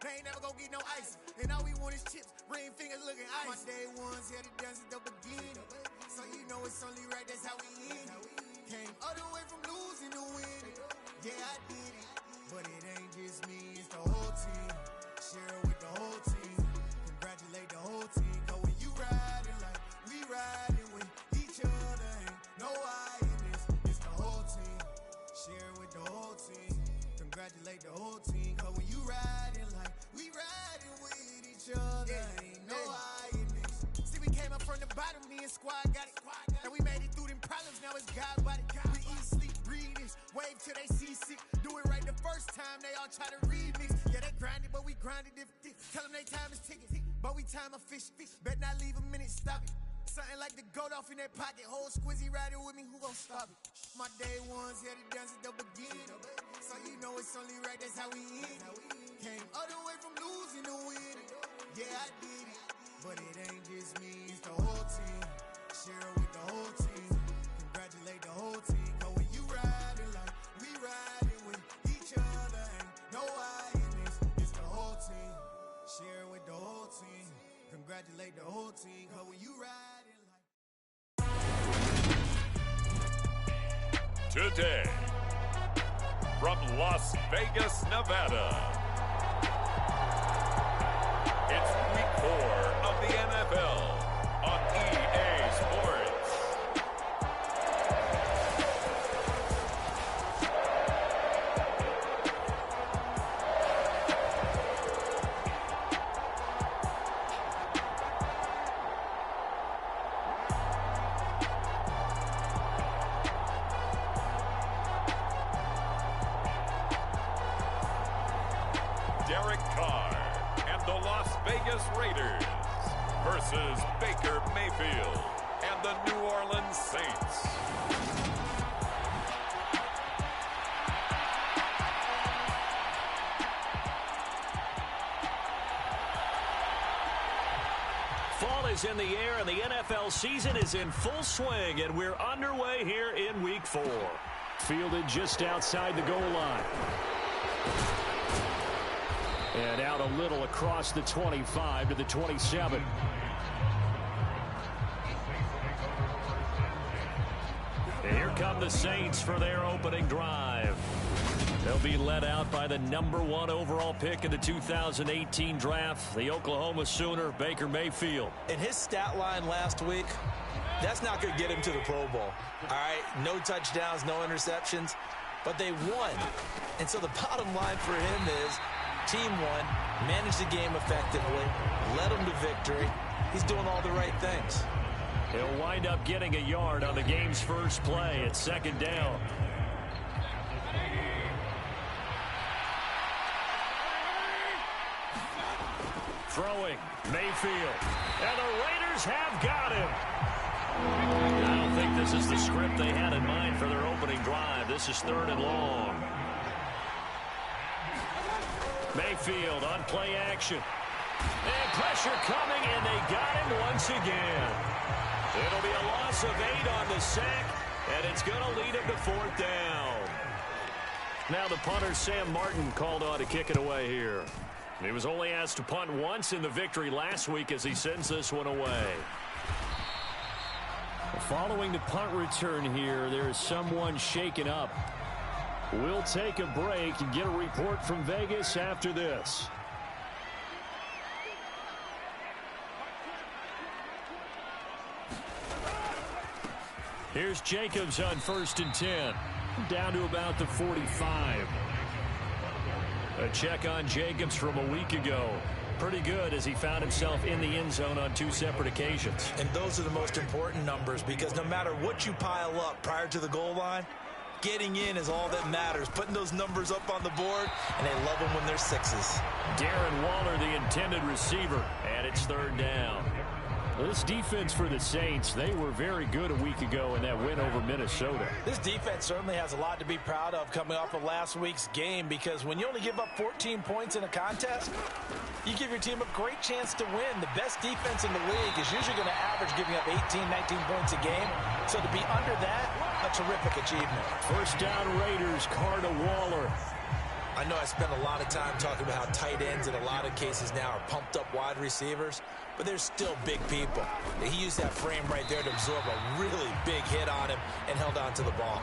They ain't never gonna get no ice. And all we want is chips, ring fingers looking ice. My day ones here to dance at the beginning. So you know it's only right, that's how we end it. Came all the way from losing to winning. Yeah, I did it. But it ain't just me, it's the whole team. Share it with the whole team. Congratulate the whole team. Cause when you riding like we riding with each other, ain't no I in this. It's the whole team. Share it with the whole team. Congratulate the whole team. Cause when you riding like we riding with each other, ain't no I in this. See, we came up from the bottom, me and squad got it. And we made it through them problems, now it's God body. We eat, sleep, breathe this. Wave till they see sick. Do it right the first time, they all try to remix. Yeah, they grinded, but we grinded if tell them they time is ticking. But we time a fish. Bet not leave a minute, stop it. Something like the goat off in that pocket. Whole squizzy riding with me, who gon' stop it? My day ones here to dance at the beginning. So you know it's only right, that's how we end it. Came all the way from losing to winning. Yeah, I did it. But it ain't just me, it's the whole team. Share it with the whole team. Congratulate the whole team. Cause when you riding like we riding with each other, ain't no I in this. It's the whole team. Share it with the whole team. Congratulate the whole team. Cause when you riding like... Today, from Las Vegas, Nevada, it's week 4 of the NFL on EA Sports. Derek Carr and the Las Vegas Raiders versus Baker Mayfield and the New Orleans Saints. Fall is in the air and the NFL season is in full swing, and we're underway here in week 4. Fielded just outside the goal line. And out a little across the 25 to the 27. And here come the Saints for their opening drive. They'll be led out by the #1 overall pick in the 2018 draft, the Oklahoma Sooner, Baker Mayfield. And his stat line last week, that's not going to get him to the Pro Bowl. All right, no touchdowns, no interceptions, but they won. And so the bottom line for him is team won, managed the game effectively, led them to victory. He's doing all the right things. He'll wind up getting a yard on the game's first play at 2nd down. Throwing, Mayfield. And the Raiders have got him. I don't think this is the script they had in mind for their opening drive. This is 3rd and long. Mayfield on play action. And pressure coming, and they got him once again. It'll be a loss of 8 on the sack, and it's going to lead him to 4th down. Now the punter, Sam Martin, called on to kick it away here. He was only asked to punt once in the victory last week as he sends this one away. Following the punt return here, there is someone shaken up. We'll take a break and get a report from Vegas after this. Here's Jacobs on 1st and 10. Down to about the 45. A check on Jacobs from a week ago. Pretty good as he found himself in the end zone on 2 separate occasions. And those are the most important numbers, because no matter what you pile up prior to the goal line, getting in is all that matters. Putting those numbers up on the board, and they love them when they're 6s. Darren Waller, the intended receiver, and it's 3rd down. This defense for the Saints, they were very good a week ago in that win over Minnesota. This defense certainly has a lot to be proud of coming off of last week's game, because when you only give up 14 points in a contest, you give your team a great chance to win. The best defense in the league is usually going to average giving up 18, 19 points a game. So to be under that, a terrific achievement. 1st down Raiders, Carr to Waller. I know I spent a lot of time talking about how tight ends in a lot of cases now are pumped up wide receivers, but they're still big people. He used that frame right there to absorb a really big hit on him and held on to the ball.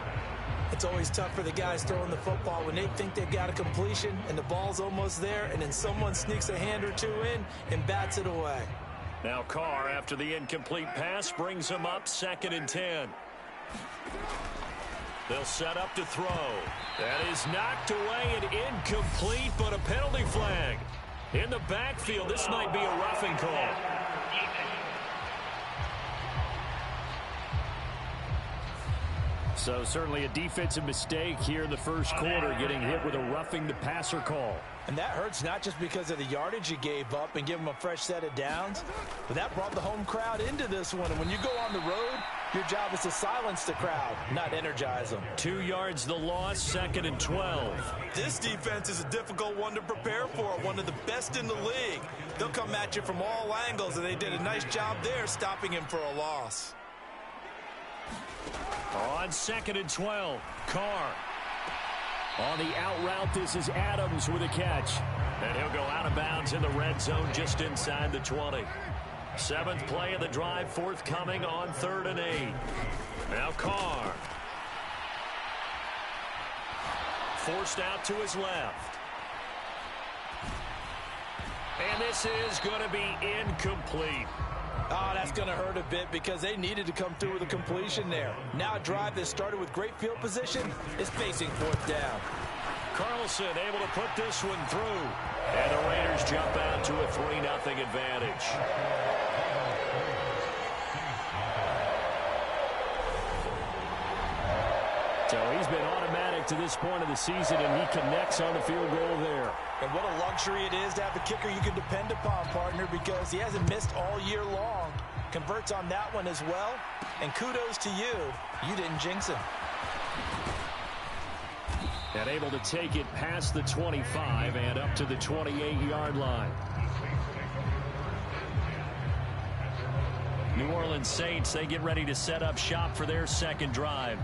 It's always tough for the guys throwing the football when they think they've got a completion and the ball's almost there, and then someone sneaks a hand or two in and bats it away. Now Carr, after the incomplete pass, brings him up 2nd and 10. They'll set up to throw. That is knocked away and incomplete, but a penalty flag. In the backfield, this might be a roughing call. So certainly a defensive mistake here in the first quarter, getting hit with a roughing the passer call. And that hurts not just because of the yardage you gave up and give them a fresh set of downs, but that brought the home crowd into this one. And when you go on the road, your job is to silence the crowd, not energize them. 2 yards the loss, 2nd and 12. This defense is a difficult one to prepare for, one of the best in the league. They'll come at you from all angles, and they did a nice job there stopping him for a loss. On 2nd and 12, Carr. On the out route, this is Adams with a catch. And he'll go out of bounds in the red zone just inside the 20. 7th play of the drive forthcoming on 3rd and 8. Now Carr. Forced out to his left. And this is going to be incomplete. Oh, that's going to hurt a bit because they needed to come through with a completion there. Now a drive that started with great field position is facing 4th down. Carlson able to put this one through. And the Raiders jump out to a 3-0 advantage. So he's been automatic to this point of the season, and he connects on the field goal there. And what a luxury it is to have a kicker you can depend upon, partner, because he hasn't missed all year long. Converts on that one as well. And kudos to you. You didn't jinx him. And able to take it past the 25 and up to the 28-yard line. New Orleans Saints, they get ready to set up shop for their second drive.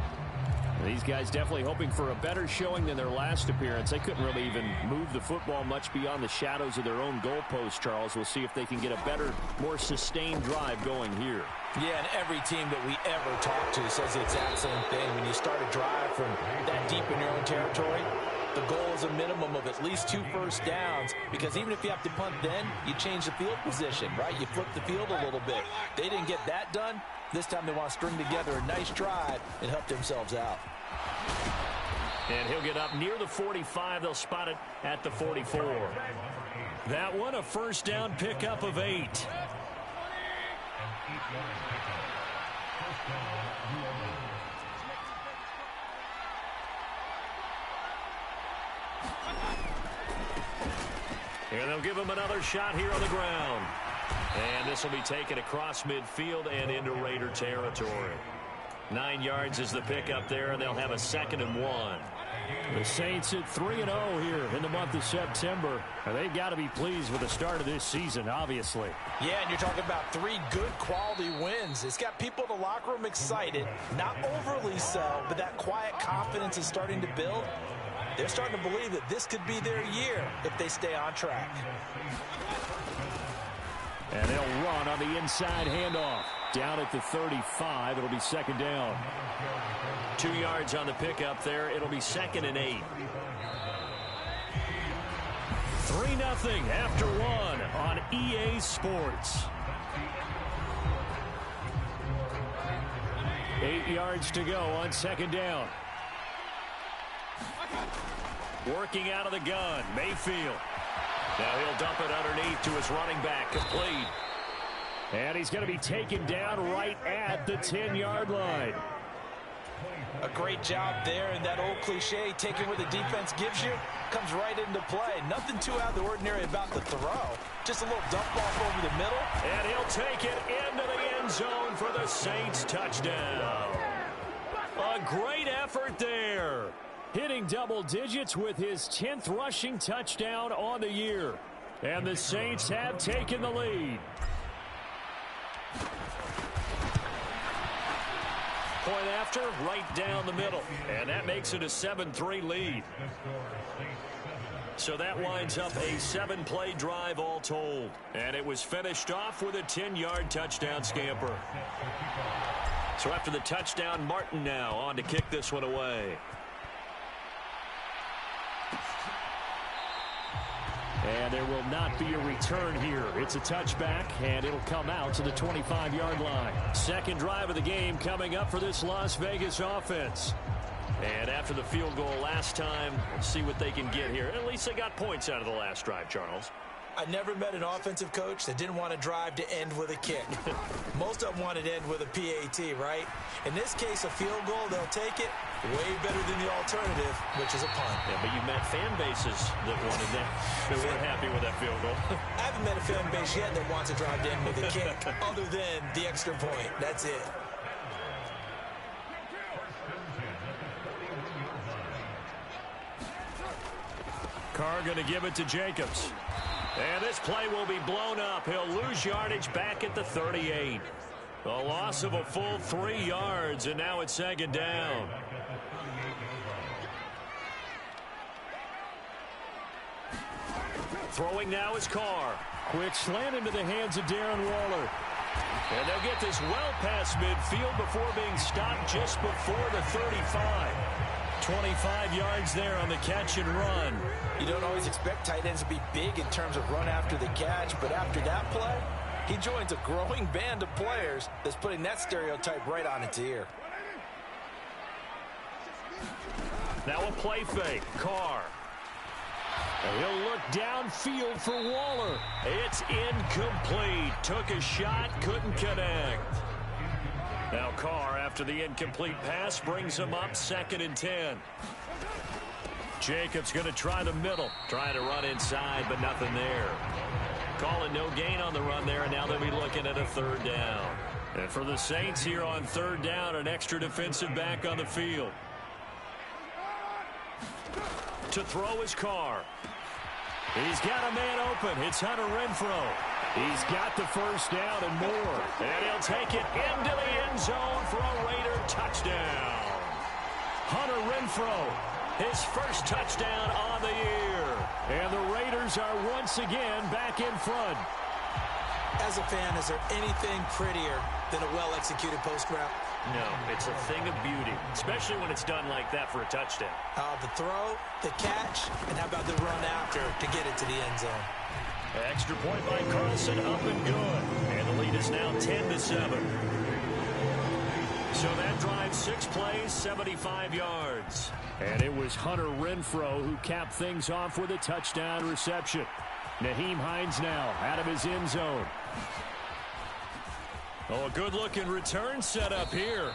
These guys definitely hoping for a better showing than their last appearance. They couldn't really even move the football much beyond the shadows of their own goalpost, Charles. We'll see if they can get a better, more sustained drive going here. Yeah, and every team that we ever talk to says the exact same thing. When you start a drive from that deep in your own territory, the goal is a minimum of at least 2 first downs, because even if you have to punt then, you change the field position, right? You flip the field a little bit. They didn't get that done. This time they want to string together a nice drive and help themselves out. And he'll get up near the 45. They'll spot it at the 44. That one, a first down pickup of 8. And they'll give him another shot here on the ground. And this will be taken across midfield and into Raider territory. 9 yards is the pickup there, and they'll have a 2nd and 1. The Saints at 3-0 here in the month of September. They've got to be pleased with the start of this season, obviously. Yeah, and you're talking about 3 good quality wins. It's got people in the locker room excited, not overly so, but that quiet confidence is starting to build. They're starting to believe that this could be their year if they stay on track. And they'll run on the inside handoff. Down at the 35, it'll be 2nd down. 2 yards on the pickup there. It'll be 2nd and 8. 3-0 after 1 on EA Sports. 8 yards to go on 2nd down. Working out of the gun, Mayfield. Now he'll dump it underneath to his running back, complete. And he's going to be taken down right at the 10-yard line. A great job there, and that old cliche, taking what the defense gives you, comes right into play. Nothing too out of the ordinary about the throw. Just a little dump off over the middle. And he'll take it into the end zone for the Saints touchdown. A great effort there. Hitting double digits with his 10th rushing touchdown on the year. And the Saints have taken the lead. Point after, right down the middle. And that makes it a 7-3 lead. So that winds up a 7-play drive all told. And it was finished off with a 10-yard touchdown scamper. So after the touchdown, Martin now on to kick this one away. And there will not be a return here. It's a touchback, and it'll come out to the 25-yard line. Second drive of the game coming up for this Las Vegas offense. And after the field goal last time, we'll see what they can get here. At least they got points out of the last drive, Charles. I never met an offensive coach that didn't want to drive to end with a kick. Most of them wanted to end with a PAT, right? In this case, a field goal, they'll take it way better than the alternative, which is a punt. Yeah, but you've met fan bases that wanted that, that weren't happy with that field goal. I haven't met a fan base yet that wants to drive to end with a kick other than the extra point. That's it. Carr going to give it to Jacobs. And this play will be blown up. He'll lose yardage back at the 38. A loss of a full 3 yards, and now it's second down. Throwing now is Carr. Quick slant into the hands of Darren Waller. And they'll get this well past midfield before being stopped just before the 35. 25 yards there on the catch and run. You don't always expect tight ends to be big in terms of run after the catch, but after that play, he joins a growing band of players that's putting that stereotype right on its ear. Now a play fake. Carr. And he'll look downfield for Waller. It's incomplete. Took a shot, couldn't connect. Now Carr, after the incomplete pass, brings him up 2nd and 10. Jacobs going to try the middle. Trying to run inside, but nothing there. Calling no gain on the run there, and now they'll be looking at a 3rd down. And for the Saints here on 3rd down, an extra defensive back on the field. To throw is Carr. He's got a man open. It's Hunter Renfrow. He's got the first down and more. And he'll take it into the end zone for a Raider touchdown. Hunter Renfrow, his first touchdown on the year. And the Raiders are once again back in front. As a fan, is there anything prettier than a well-executed post route? No, it's a thing of beauty, especially when it's done like that for a touchdown. The throw, the catch, and how about the run after to get it to the end zone? Extra point by Carlson, up and good. And the lead is now 10-7. So that drive, 6 plays, 75 yards. And it was Hunter Renfrow who capped things off with a touchdown reception. Nyheim Hines now out of his end zone. Oh, a good-looking return set up here.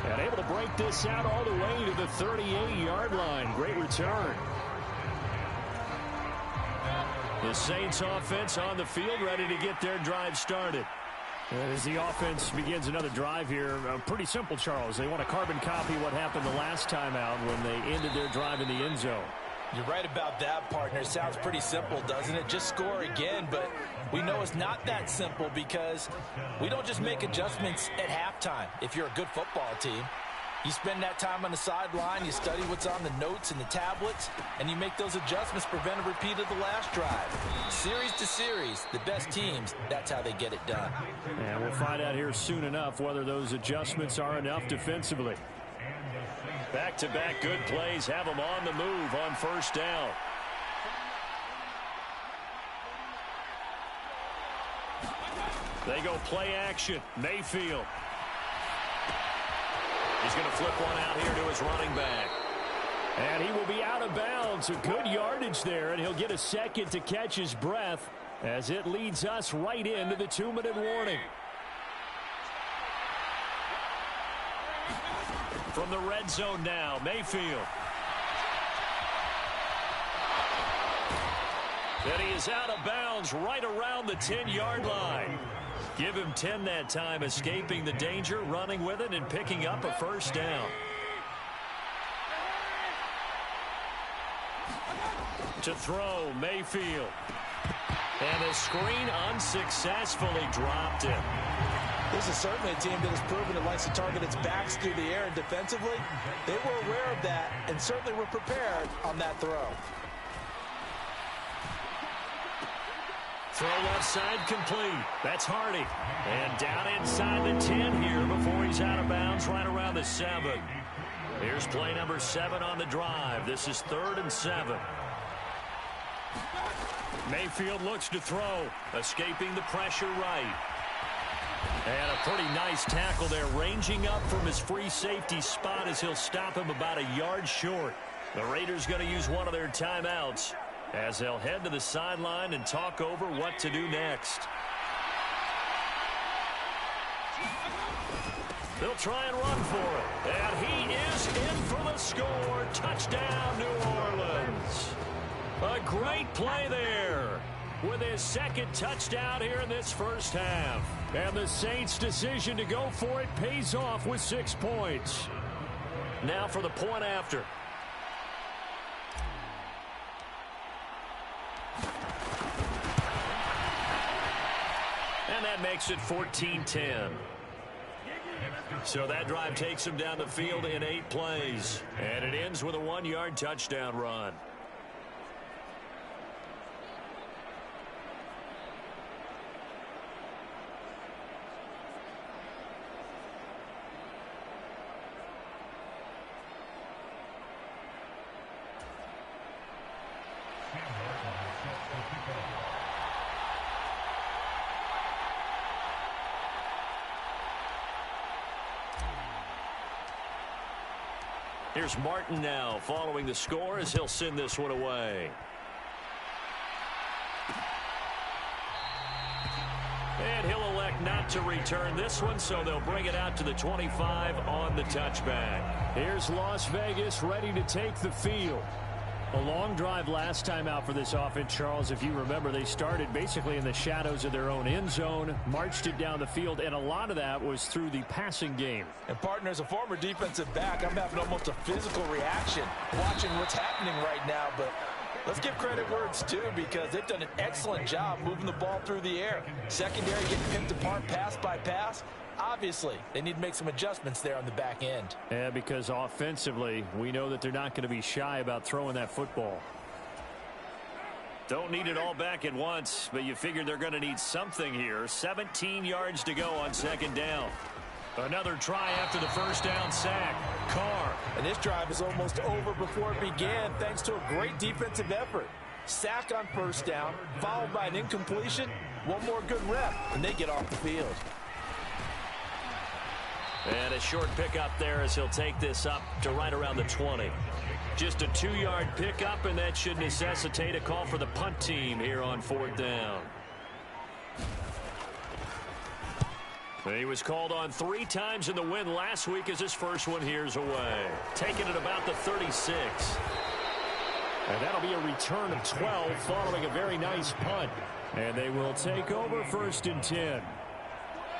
And able to break this out all the way to the 38-yard line. Great return. The Saints offense on the field, ready to get their drive started. As the offense begins another drive here, pretty simple, Charles. They want to carbon copy what happened the last time out when they ended their drive in the end zone. You're right about that, partner. It sounds pretty simple, doesn't it? Just score again, but we know it's not that simple because we don't just make adjustments at halftime. If you're a good football team, you spend that time on the sideline, you study what's on the notes and the tablets, and you make those adjustments, prevent a repeat of the last drive. Series to series, the best teams, that's how they get it done. And we'll find out here soon enough whether those adjustments are enough defensively. Back-to-back good plays have them on the move on 1st down. They go play action. Mayfield. He's going to flip one out here to his running back. And he will be out of bounds. A good yardage there, and he'll get a second to catch his breath as it leads us right into the 2-minute warning. From the red zone now, Mayfield. And he is out of bounds right around the 10-yard line. Give him 10 that time, escaping the danger, running with it, and picking up a 1st down. To throw, Mayfield. And the screen unsuccessfully dropped him. This is certainly a team that has proven it likes to target its backs through the air, and defensively, they were aware of that and certainly were prepared on that throw. Throw left side complete. That's Hardy. And down inside the 10 here before he's out of bounds right around the 7. Here's play number 7 on the drive. This is 3rd and 7. Mayfield looks to throw, escaping the pressure right. And a pretty nice tackle there, ranging up from his free safety spot as he'll stop him about a yard short. The Raiders going to use one of their timeouts as they'll head to the sideline and talk over what to do next. They'll try and run for it. And he is in for the score. Touchdown, New Orleans. A great play there with his 2nd touchdown here in this first half. And the Saints' decision to go for it pays off with 6 points. Now for the point after. And that makes it 14-10. So that drive takes him down the field in 8 plays. And it ends with a 1-yard touchdown run. Here's Martin now following the score as he'll send this one away. And he'll elect not to return this one, so they'll bring it out to the 25 on the touchback. Here's Las Vegas ready to take the field. A long drive last time out for this offense, Charles. If you remember, they started basically in the shadows of their own end zone, marched it down the field, and a lot of that was through the passing game. And, partner, as a former defensive back, I'm having almost a physical reaction watching what's happening right now. But let's give credit where it's due, because they've done an excellent job moving the ball through the air. Secondary getting picked apart pass by pass. Obviously, they need to make some adjustments there on the back end. Yeah, because offensively, we know that they're not going to be shy about throwing that football. Don't need it all back at once, but you figure they're going to need something here. 17 yards to go on 2nd down. Another try after the first down sack. Carr. And this drive is almost over before it began, thanks to a great defensive effort. Sack on 1st down, followed by an incompletion. One more good rep, and they get off the field. And a short pickup there as he'll take this up to right around the 20. Just a 2-yard pickup, and that should necessitate a call for the punt team here on 4th down. He was called on 3 times in the win last week as his first one here's away. Taking it about the 36. And that'll be a return of 12 following a very nice punt. And they will take over 1st and 10.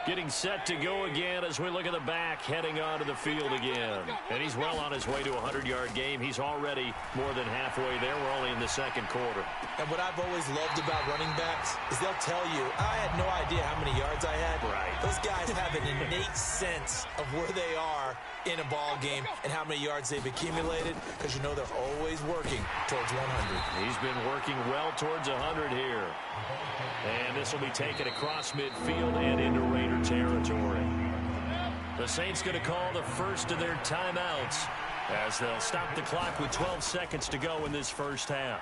Getting set to go again as we look at the back, heading onto the field again. And he's well on his way to a 100-yard game. He's already more than halfway there. We're only in the 2nd quarter. And what I've always loved about running backs is they'll tell you, I had no idea how many yards I had. Right. Those guys have an innate sense of where they are in a ball game and how many yards they've accumulated, because you know they're always working towards 100. He's been working well towards 100 here. And this will be taken across midfield and into Raider territory. The Saints going to call the first of their timeouts as they'll stop the clock with 12 seconds to go in this first half.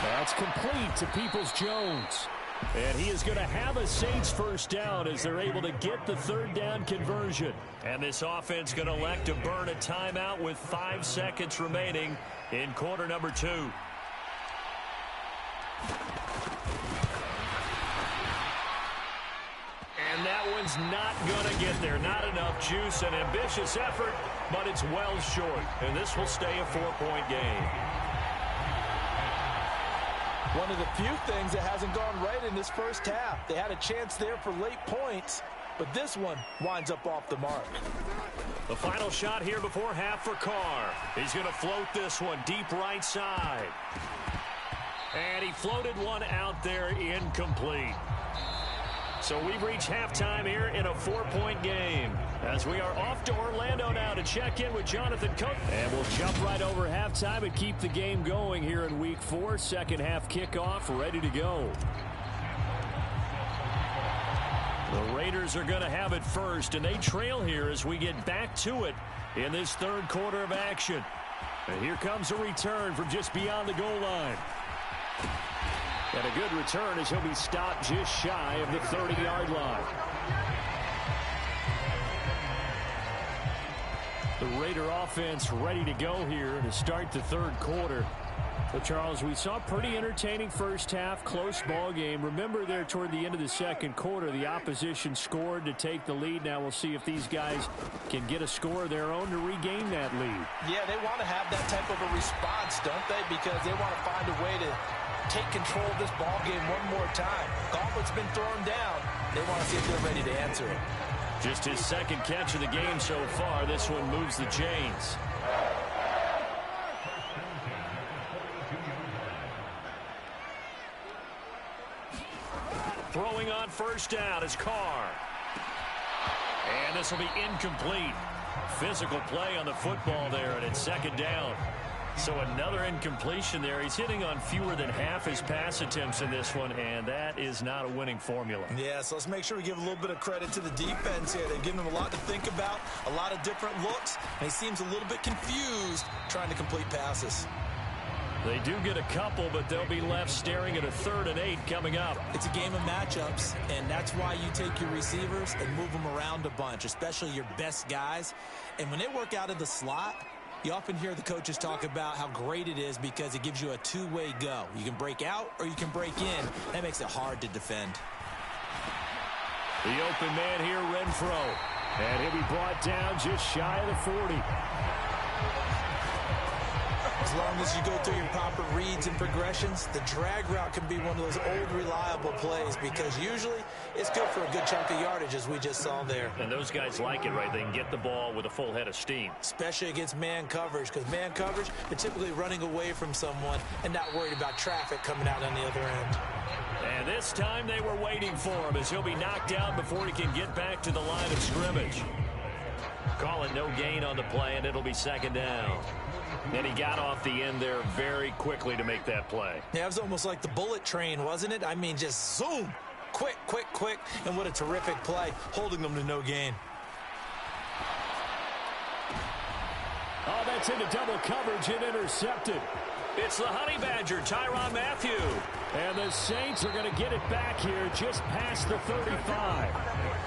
That's complete to Peoples-Jones. And he is going to have a Saints first down as they're able to get the 3rd down conversion. And this offense going to elect to burn a timeout with 5 seconds remaining in quarter number 2. And that one's not going to get there. Not enough juice. An ambitious effort, but it's well short. And this will stay a 4-point game. One of the few things that hasn't gone right in this first half. They had a chance there for late points, but this one winds up off the mark. The final shot here before half for Carr. He's going to float this one deep right side. And he floated one out there incomplete. So we've reached halftime here in a 4-point game. As we are off to Orlando now to check in with Jonathan Cook. And we'll jump right over halftime and keep the game going here in Week 4. Second half kickoff ready to go. The Raiders are going to have it first, and they trail here as we get back to it in this third quarter of action. And here comes a return from just beyond the goal line. And a good return as he'll be stopped just shy of the 30-yard line. The Raider offense ready to go here to start the third quarter. So, Charles, we saw a pretty entertaining first half, close ball game. Remember there toward the end of the second quarter, the opposition scored to take the lead. Now we'll see if these guys can get a score of their own to regain that lead. Yeah, they want to have that type of a response, don't they? Because they want to find a way to take control of this ball game one more time. Gauntlet's been thrown down. They want to see if they're ready to answer it. Just his second catch of the game so far. This one moves the chains. Throwing on first down is Carr. And this will be incomplete. Physical play on the football there, and it's second down. So another incompletion there. He's hitting on fewer than half his pass attempts in this one, and that is not a winning formula. Yeah, so let's make sure we give a little bit of credit to the defense here. They've given him a lot to think about, a lot of different looks, and he seems a little bit confused trying to complete passes. They do get a couple, but they'll be left staring at a 3rd and 8 coming up. It's a game of matchups, and that's why you take your receivers and move them around a bunch, especially your best guys. And when they work out of the slot, you often hear the coaches talk about how great it is because it gives you a two-way go. You can break out or you can break in. That makes it hard to defend. The open man here, Renfro. And he'll be brought down just shy of the 40. As long as you go through your proper reads and progressions, the drag route can be one of those old reliable plays because usually it's good for a good chunk of yardage as we just saw there. And those guys like it, right? They can get the ball with a full head of steam. Especially against man coverage, because man coverage, they're typically running away from someone and not worried about traffic coming out on the other end. And this time they were waiting for him as he'll be knocked down before he can get back to the line of scrimmage. Call it no gain on the play, and it'll be second down. And he got off the end there very quickly to make that play. Yeah, it was almost like the bullet train, wasn't it? I mean, just zoom. Quick, quick, quick. And what a terrific play, holding them to no gain. Oh, that's into double coverage and intercepted. It's the Honey Badger, Tyrann Mathieu. And the Saints are going to get it back here just past the 35.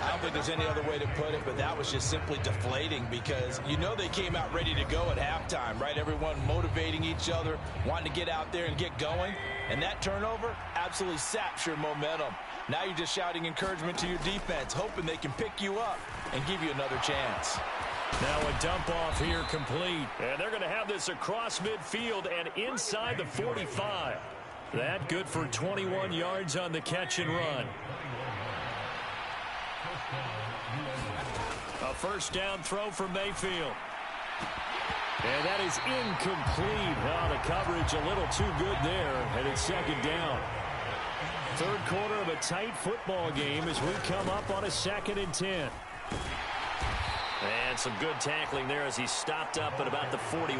I don't think there's any other way to put it, but that was just simply deflating because you know they came out ready to go at halftime, right? Everyone motivating each other, wanting to get out there and get going. And that turnover absolutely saps your momentum. Now you're just shouting encouragement to your defense, hoping they can pick you up and give you another chance. Now a dump off here complete. And they're going to have this across midfield and inside the 45. That good for 21 yards on the catch and run. A first down throw for Mayfield. And that is incomplete. Oh, the coverage a little too good there. And it's second down. Third quarter of a tight football game as we come up on a 2nd and 10. And some good tackling there as he stopped up at about the 41.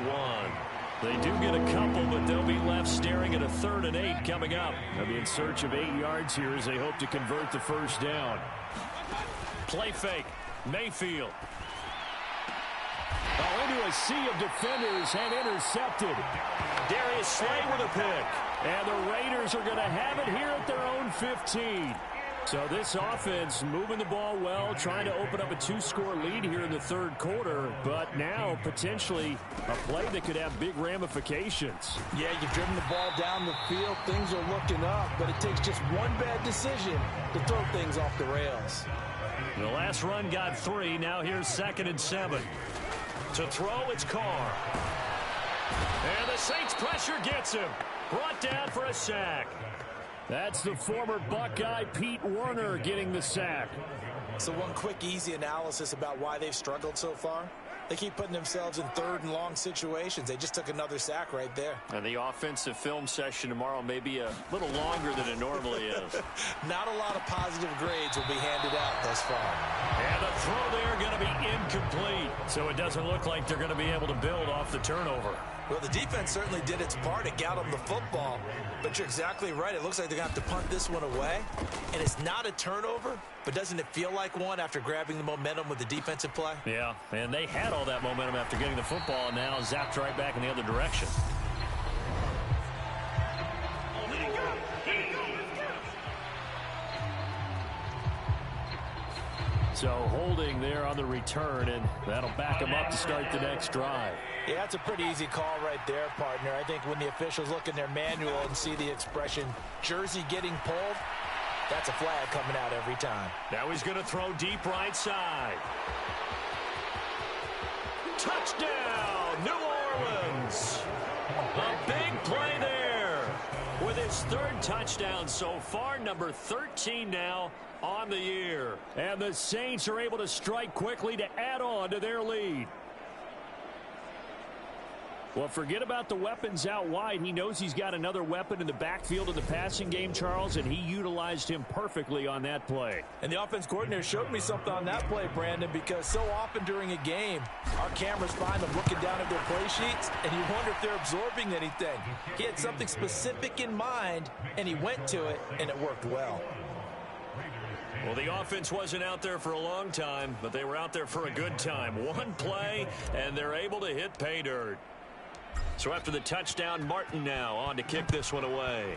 They do get a couple, but they'll be left staring at a 3rd and 8 coming up. They'll be in search of 8 yards here as they hope to convert the first down. Play fake. Mayfield. Oh, into a sea of defenders and intercepted. Darius Slay with a pick. And the Raiders are going to have it here at their own 15. So this offense moving the ball well, trying to open up a 2-score lead here in the third quarter, but now potentially a play that could have big ramifications. Yeah, you've driven the ball down the field. Things are looking up, but it takes just one bad decision to throw things off the rails. The last run got 3. Now here's 2nd and 7. To throw, it's Carr. And the Saints pressure gets him. Brought down for a sack. That's the former Buckeye Pete Werner getting the sack. So one quick, easy analysis about why they've struggled so far. They keep putting themselves in third and long situations. They just took another sack right there. And the offensive film session tomorrow may be a little longer than it normally is. Not a lot of positive grades will be handed out thus far. And the throw there going to be incomplete. So it doesn't look like they're going to be able to build off the turnover. Well, the defense certainly did its part. It got them the football. But you're exactly right. It looks like they're going to have to punt this one away. And it's not a turnover, but doesn't it feel like one after grabbing the momentum with the defensive play? Yeah, and they had all that momentum after getting the football, and now zapped right back in the other direction. So holding there on the return, and that'll back them up to start the next drive. Yeah, that's a pretty easy call right there, partner. I think when the officials look in their manual and see the expression, jersey getting pulled, that's a flag coming out every time. Now he's going to throw deep right side. Touchdown, New Orleans. A big play there. With his third touchdown so far, number 13 now on the year. And the Saints are able to strike quickly to add on to their lead. Well, forget about the weapons out wide. He knows he's got another weapon in the backfield in the passing game, Charles, and he utilized him perfectly on that play. And the offense coordinator showed me something on that play, Brandon, because so often during a game, our cameras find them looking down at their play sheets, and you wonder if they're absorbing anything. He had something specific in mind, and he went to it, and it worked well. Well, the offense wasn't out there for a long time, but they were out there for a good time. One play, and they're able to hit pay dirt. So after the touchdown, Martin now on to kick this one away.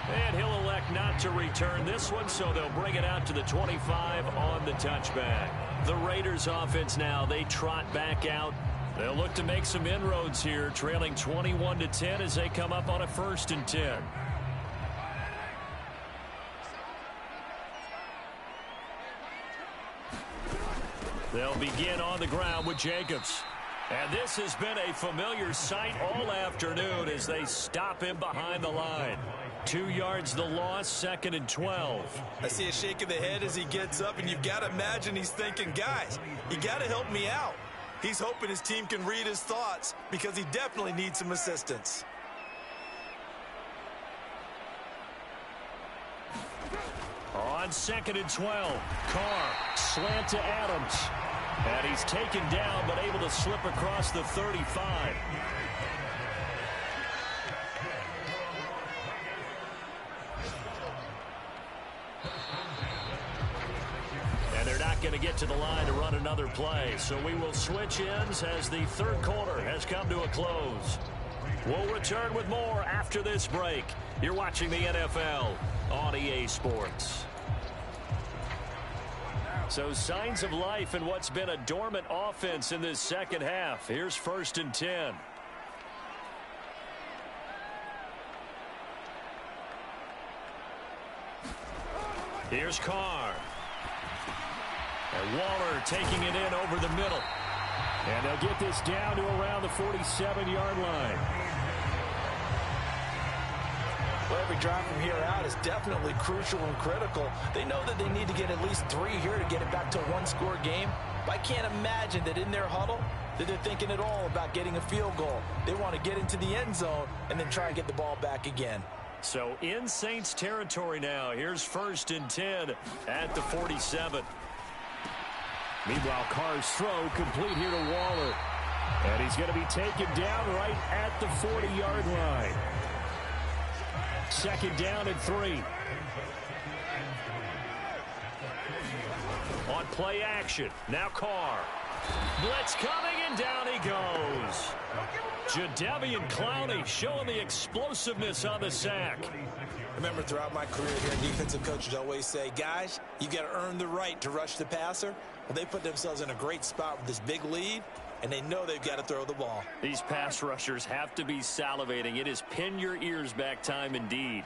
And he'll elect not to return this one, so they'll bring it out to the 25 on the touchback. The Raiders offense now, they trot back out. They'll look to make some inroads here, trailing 21-10 as they come up on a 1st and 10. They'll begin on the ground with Jacobs. And this has been a familiar sight all afternoon as they stop him behind the line. 2 yards the loss, 2nd and 12. I see a shake of the head as he gets up, and you've got to imagine he's thinking, guys, you got to help me out. He's hoping his team can read his thoughts because he definitely needs some assistance. On 2nd and 12, Carr, slant to Adams. And he's taken down but able to slip across the 35. And they're not going to get to the line to run another play. So we will switch ends as the third quarter has come to a close. We'll return with more after this break. You're watching the NFL on EA Sports. So signs of life in what's been a dormant offense in this second half. Here's 1st and 10. Here's Carr. And Waller taking it in over the middle. And they'll get this down to around the 47-yard line. Well, every drive from here out is definitely crucial and critical. They know that they need to get at least 3 here to get it back to a one-score game. But I can't imagine that in their huddle that they're thinking at all about getting a field goal. They want to get into the end zone and then try and get the ball back again. So in Saints territory now. Here's 1st and 10 at the 47. Meanwhile, Carr's throw complete here to Waller. And he's going to be taken down right at the 40-yard line. 2nd down and 3. On play action. Now Carr. Blitz coming, and down he goes. Jadeveon Clowney showing the explosiveness on the sack. Remember, throughout my career here, defensive coaches always say, guys, you got to earn the right to rush the passer. Well, they put themselves in a great spot with this big lead, and they know they've got to throw the ball. These pass rushers have to be salivating. It is pin your ears back time indeed.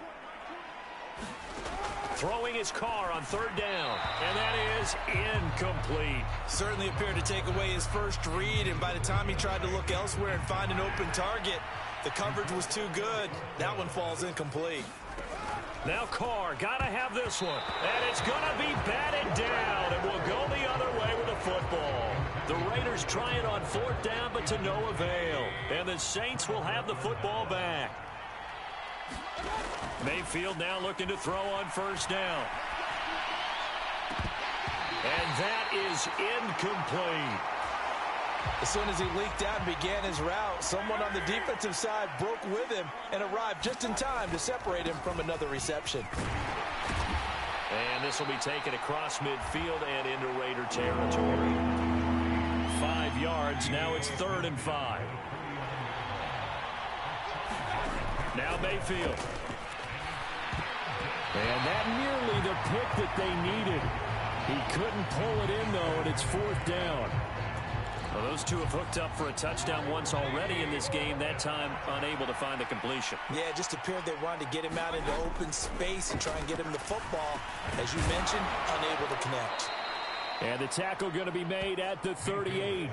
Throwing his Carr on 3rd down, and that is incomplete. Certainly appeared to take away his first read, and by the time he tried to look elsewhere and find an open target, the coverage was too good. That one falls incomplete. Now Carr, got to have this one. And it's going to be batted down, and will go the other way with the football. The Raiders try it on 4th down, but to no avail. And the Saints will have the football back. Mayfield now looking to throw on 1st down. And that is incomplete. As soon as he leaked out and began his route, someone on the defensive side broke with him and arrived just in time to separate him from another reception. And this will be taken across midfield and into Raider territory. 5 yards. Now it's 3rd and 5. Now Mayfield. And that nearly the pick that they needed. He couldn't pull it in, though, and it's 4th down. Well, those two have hooked up for a touchdown once already in this game, that time unable to find the completion. Yeah, it just appeared they wanted to get him out into open space and try and get him the football. As you mentioned, unable to connect. And the tackle going to be made at the 38.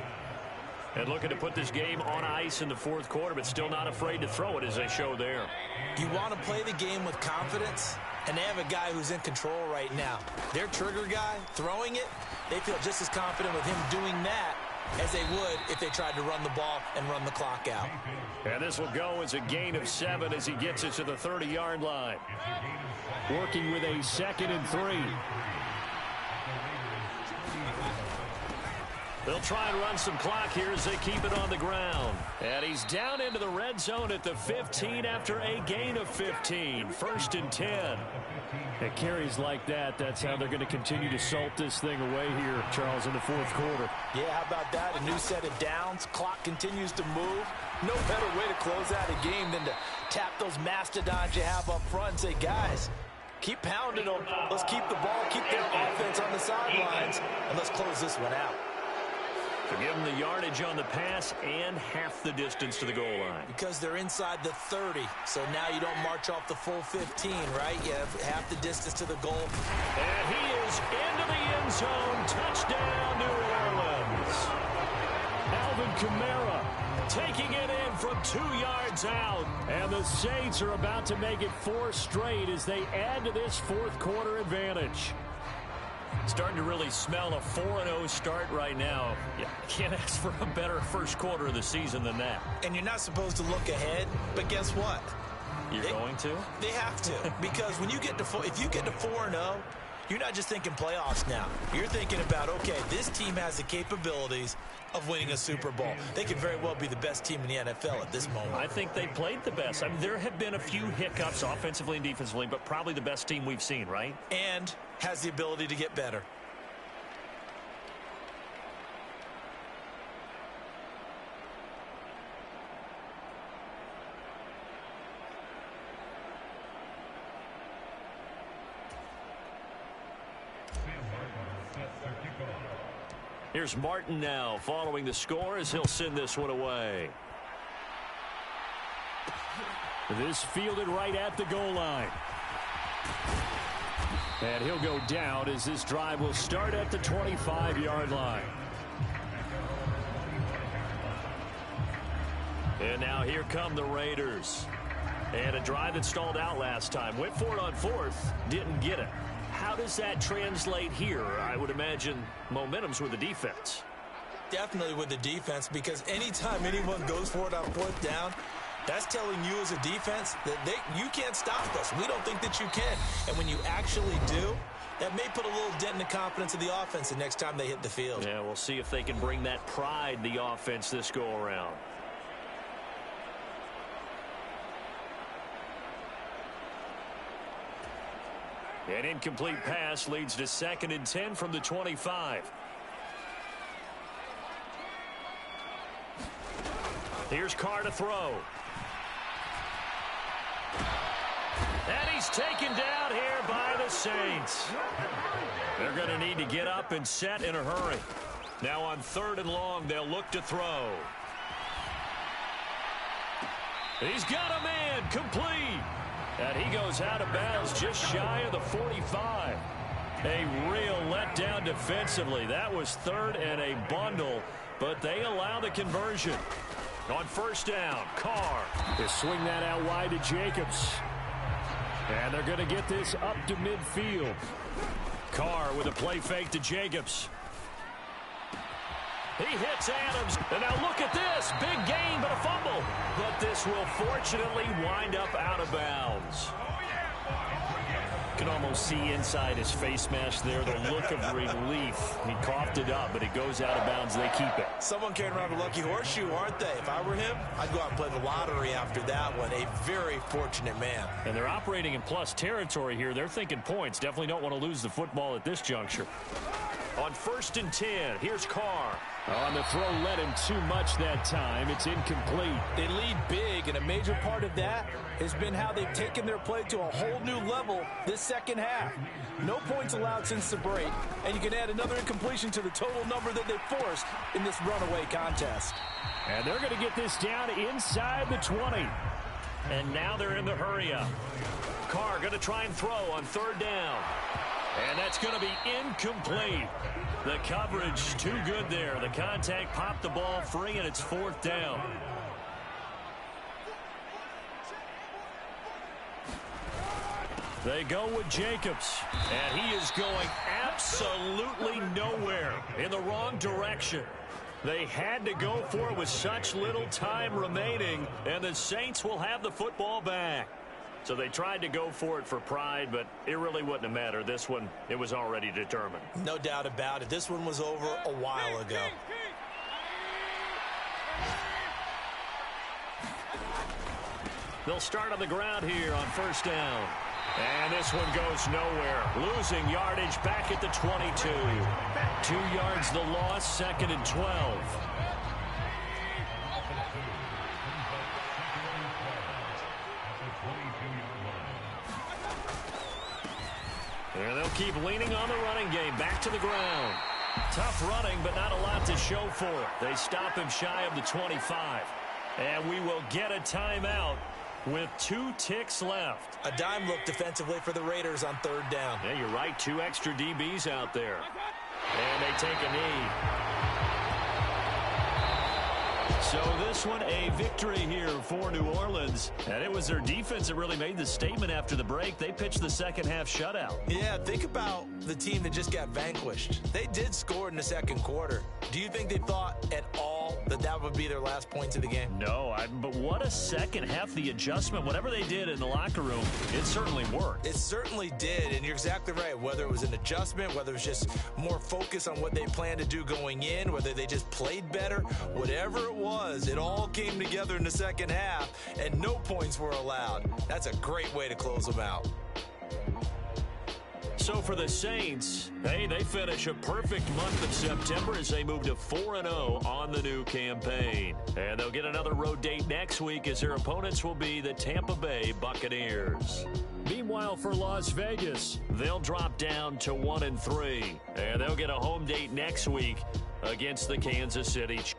And looking to put this game on ice in the 4th quarter, but still not afraid to throw it as they show there. You want to play the game with confidence, and they have a guy who's in control right now. Their trigger guy, throwing it, they feel just as confident with him doing that as they would if they tried to run the ball and run the clock out. And this will go as a gain of 7 as he gets it to the 30-yard line. Working with a 2nd and 3. They'll try and run some clock here as they keep it on the ground. And he's down into the red zone at the 15 after a gain of 15. 1st and 10. At carries like that, that's how they're going to continue to salt this thing away here, Charles, in the 4th quarter. Yeah, how about that? A new set of downs. Clock continues to move. No better way to close out a game than to tap those mastodons you have up front and say, guys, keep pounding them. Let's keep the ball, keep their offense on the sidelines, and let's close this one out. To give them the yardage on the pass and half the distance to the goal line. Because they're inside the 30, so now you don't march off the full 15, right? You have half the distance to the goal. And he is into the end zone. Touchdown, New Orleans. Alvin Kamara taking it in from 2 yards out. And the Saints are about to make it 4 straight as they add to this 4th quarter advantage. Starting to really smell a 4-0 start right now. Yeah, can't ask for a better 1st quarter of the season than that. And you're not supposed to look ahead, but guess what? You're going to? They have to, because when you get to if you get to 4-0, you're not just thinking playoffs now. You're thinking about, okay, this team has the capabilities of winning a Super Bowl. They could very well be the best team in the NFL at this moment. I think they played the best. I mean, there have been a few hiccups offensively and defensively, but probably the best team we've seen, right? And has the ability to get better. Here's Martin now following the score as he'll send this one away. This fielded right at the goal line. And he'll go down as this drive will start at the 25-yard line. And now here come the Raiders. And a drive that stalled out last time. Went for it on 4th, didn't get it. How does that translate here? I would imagine momentum's with the defense. Definitely with the defense, because anytime anyone goes for it on 4th down, that's telling you as a defense that you can't stop us. We don't think that you can. And when you actually do, that may put a little dent in the confidence of the offense the next time they hit the field. Yeah, we'll see if they can bring that pride, the offense, this go-around. An incomplete pass leads to 2nd and 10 from the 25. Here's Carr to throw. And he's taken down here by the Saints. They're going to need to get up and set in a hurry. Now on 3rd and long, they'll look to throw. He's got a man, complete. And he goes out of bounds just shy of the 45. A real letdown defensively. That was 3rd and a bundle, but they allow the conversion. On 1st down, Carr. They swing that out wide to Jacobs. And they're going to get this up to midfield. Carr with a play fake to Jacobs. He hits Adams. And now look at this. Big gain, but a fumble. But this will fortunately wind up out of bounds. You can almost see inside his face mask there the look of relief. He coughed it up, but it goes out of bounds. They keep it. Someone carrying around a lucky horseshoe, aren't they? If I were him, I'd go out and play the lottery after that one. A very fortunate man. And they're operating in plus territory here. They're thinking points. Definitely don't want to lose the football at this juncture. On 1st and 10, here's Carr. On the throw led him too much that time. It's incomplete. They lead big, and a major part of that has been how they've taken their play to a whole new level this second half. No points allowed since the break, and you can add another incompletion to the total number that they forced in this runaway contest. And they're going to get this down inside the 20. And now they're in the hurry up. Carr going to try and throw on 3rd down. And that's going to be incomplete. The coverage too good there. The contact popped the ball free, and it's 4th down. They go with Jacobs, and he is going absolutely nowhere, in the wrong direction. They had to go for it with such little time remaining, and the Saints will have the football back. So they tried to go for it for pride, but it really wouldn't have mattered. This one, it was already determined. No doubt about it. This one was over a while ago. They'll start on the ground here on 1st down. And this one goes nowhere. Losing yardage back at the 22. 2 yards the loss, 2nd and 12. And they'll keep leaning on the running game. Back to the ground. Tough running, but not a lot to show for it. They stop him shy of the 25. And we will get a timeout with 2 ticks left. A dime look defensively for the Raiders on 3rd down. Yeah, you're right. 2 extra DBs out there. And they take a knee. So this one, a victory here for New Orleans. And it was their defense that really made the statement after the break. They pitched the second half shutout. Yeah, think about the team that just got vanquished. They did score in the 2nd quarter. Do you think they thought at all that that would be their last points of the game? No, but what a second half. The adjustment, whatever they did in the locker room, it certainly worked. It certainly did, and you're exactly right. Whether it was an adjustment, whether it was just more focus on what they planned to do going in, whether they just played better, whatever it was, it all came together in the second half, and no points were allowed. That's a great way to close them out. So for the Saints, hey, they finish a perfect month of September as they move to 4-0 on the new campaign. And they'll get another road date next week as their opponents will be the Tampa Bay Buccaneers. Meanwhile, for Las Vegas, they'll drop down to 1-3. And they'll get a home date next week against the Kansas City Chiefs.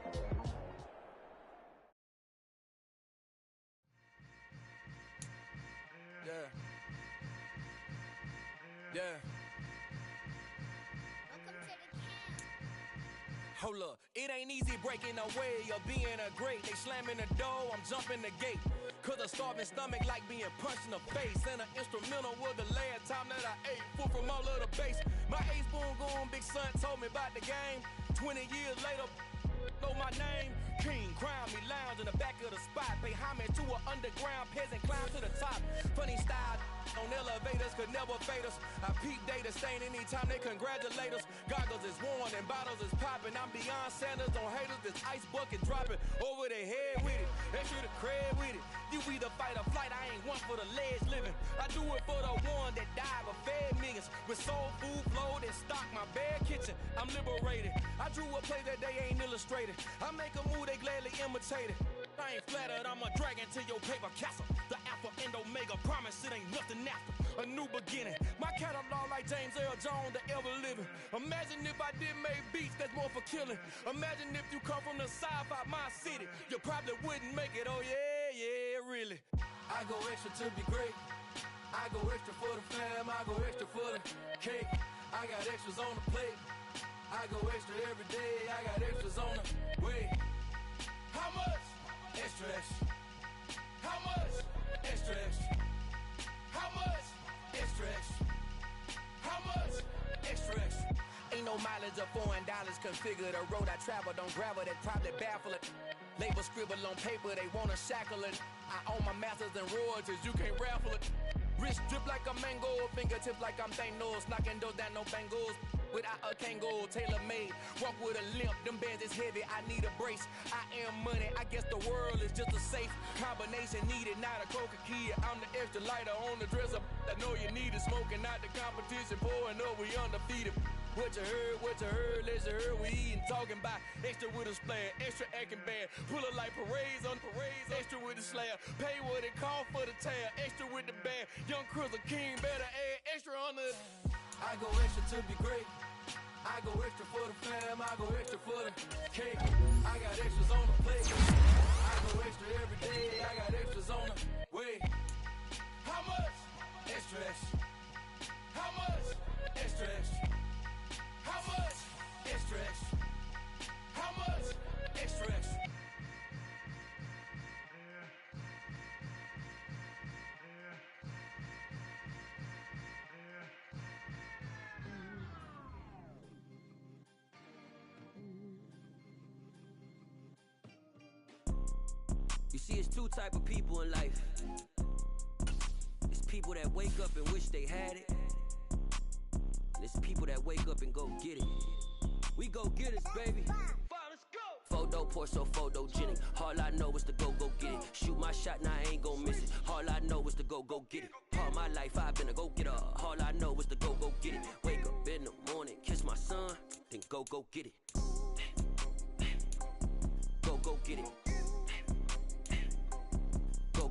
Hold up, it ain't easy breaking away or being a great. They slamming the door, I'm jumping the gate. Cause a starving stomach like being punched in the face. And an instrumental was the last time that I ate. Food from all of the base. My ace boom goon, big son told me about the game. 20 years later, know my name. King, crown me, lounge in the back of the spot. Pay homage to an underground peasant, climb to the top. Funny style on elevators could never fade us. I peep data stain anytime they congratulate us. Goggles is worn and bottles is popping. I'm beyond Sanders on haters. This ice bucket dropping over their head with it. Extra the cred with it. You either fight or flight. I ain't one for the ledge living. I do it for the one that died but fed millions. With soul food flowed and stocked my bare kitchen. I'm liberated. I drew a play that they ain't illustrated. I make a move, they gladly imitate it. I ain't flattered, I'm a dragon to your paper castle. The alpha and omega, promise it ain't nothing after. A new beginning, my catalog like James Earl Jones, the ever living. Imagine if I did make beats, that's more for killing. Imagine if you come from the south out my city, you probably wouldn't make it, oh yeah, really. I go extra to be great. I go extra for the fam, I go extra for the cake. I got extras on the plate. I go extra every day, I got extras on the way. How much? Extra, extra. How much? Extra, extra. How much? misconfigure the road I travel. Don't gravel, that probably baffle it. Label scribble on paper, they wanna shackle it. I own my masters and royalties, you can't raffle it. Wrist drip like a mango, fingertips like I'm Thanos. Knocking doors down, no bangles. Without a Kango, tailor-made. Walk with a limp, them bands is heavy, I need a brace. I am money, I guess the world is just a safe combination needed, not a coca key. I'm the extra lighter on the dresser. I know you need it, smoking out the competition, pouring up, we undefeated. What you heard, let's hear we eatin', talking about extra with a splash, extra acting bad. Pull it like parades on parades, extra with the slab. Pay what it cost for the tab, extra with the bag. Young Chris a king, better add extra on the. I go extra to be great. I go extra for the fam, I go extra for the cake. I got extras on the plate. I go extra every day, I got extras on the way. How much? Extra, extra. How much? Extra, extra. How much? Extra, extra. How much? Extra, extra. You see, it's two type of people in life. It's people that wake up and wish they had it. And it's people that wake up and go get it. We go get it, baby. Let's go. Photo pour so photogenic. All I know is to go get it. Shoot my shot, now I ain't gon' miss it. All I know is to go get it. All my life I've been a go getter. All I know is to go get it. Wake up in the morning, kiss my son, then go get it. Go get it.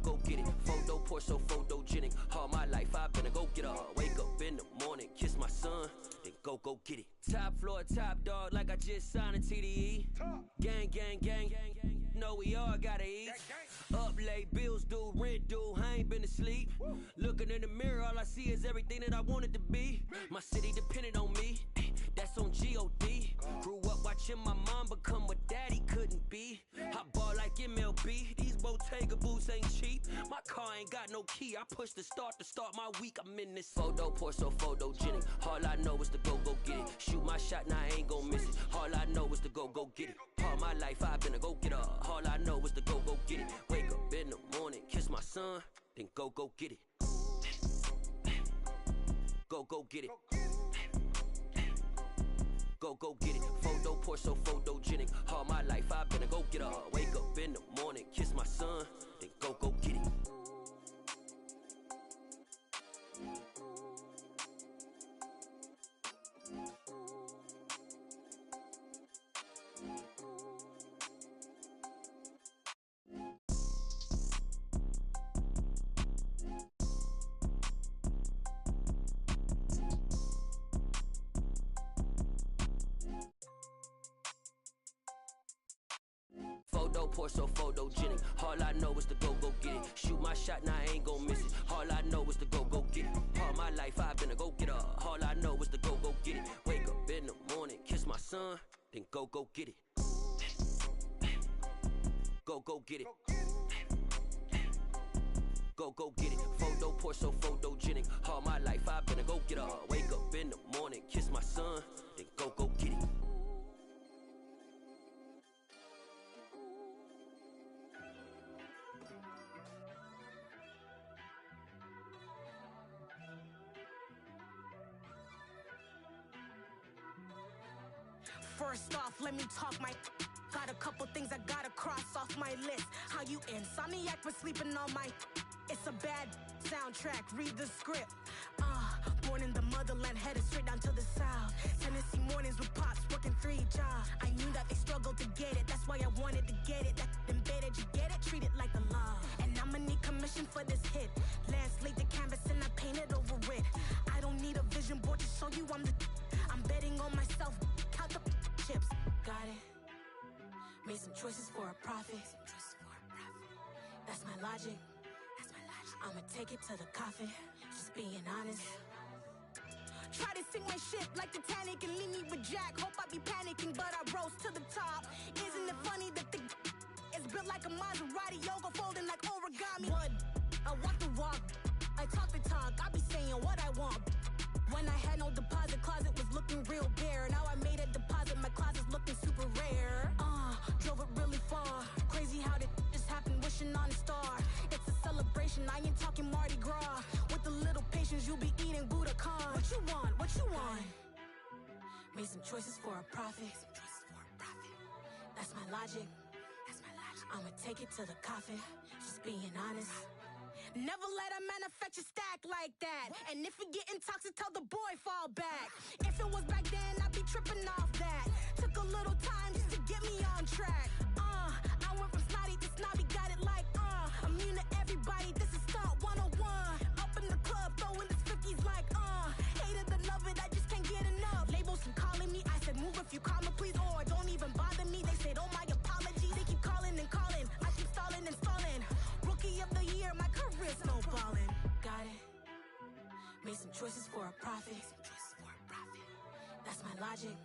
Go get it. Photo pour so photogenic. All my life I've been a go getter. Wake up in the morning, kiss my son, then go get it. Top floor, top dog, like I just signed a TDE. Gang, gang, gang, gang, gang. Know we all gotta eat. Up late, bills due, rent due, I ain't been asleep. Looking in the mirror, all I see is everything that I wanted to be. My city depended on me, that's on G.O.D. Grew up watching my mom become what daddy couldn't be. I ball like MLB, these Bottega boots ain't cheap. My car ain't got no key, I push the start to start my week. I'm in this photo pour so photogenic. All I know is to go get it. Shoot my shot, now I ain't gon' miss it. All I know is to go get it. All my life I've been a go getter. All I know is to go get it. Wake up in the morning, kiss my son, then go get it. Go get it. Go get it. Photo pour so photogenic. All my life I've been a go getter. Wake up in the morning, kiss my son, then go get it. Photo pour so photogenic. All I know is to go get it. Shoot my shot, now I ain't gon' miss it. All I know is to go get it. All my life I've been a go getter. All I know is to go get it. Wake up in the morning, kiss my son, then go get it. Go get it. Go get it. Photo pour so photogenic. All my life I've been a go getter. Wake up in the morning, kiss my son, then go get it. First off, let me talk my. Got a couple things I gotta cross off my list. How you insomniac for sleeping on my. It's a bad soundtrack, read the script. Born in the motherland, headed straight down to the south. Tennessee mornings with pops, working 3 jobs. I knew that they struggled to get it, that's why I wanted to get it. That embedded, you get it, treat it like the law. And I'ma need commission for this hit. Lance laid the canvas and I painted over it. I don't need a vision board to show you I'm betting on myself, count the chips. Got it. Made some choices for a profit. That's my logic. I'ma take it to the coffin. Just being honest. Try to sink my ship like Titanic and leave me with Jack. Hope I be panicking, but I rose to the top. Isn't it funny that the is built like a Maserati, yoga folding like origami? What? I walk the walk, I talk the talk. I be saying what I want. When I had no deposit, closet was looking real bare. Now I made a deposit, my My closet's looking super rare. Drove it really far. Crazy how did just happen, wishing on a star. It's a celebration, I ain't talking Mardi Gras. With a little patience, you'll be eating Budokan. What you want? What you want? Made some choices for a profit. That's my logic. I'ma take it to the coffin. Just being honest. Never let a manufacture stack like that. And if it getting toxic, tell the boy fall back. If it was back then, I'd be tripping off that. Took a little time just to get me on track. I went from snotty to snobby, got it like immune to everybody, this is Stunt 101. Up in the club, throwing this 50s like hate it, love it, I just can't get enough. Labels keep calling me, I said move if you call me please, or don't even bother me. They said oh my apologies, they keep calling and calling. I keep stalling and stalling. Rookie of the year, my career's snowballing. Got it. Made some choices for a profit. That's my logic.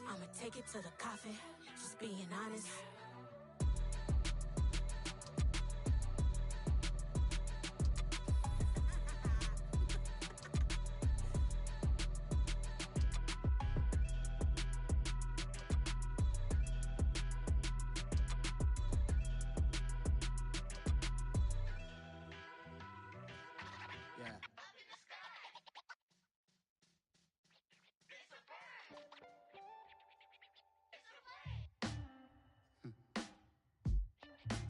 I'ma take it to the coffin. Just being honest.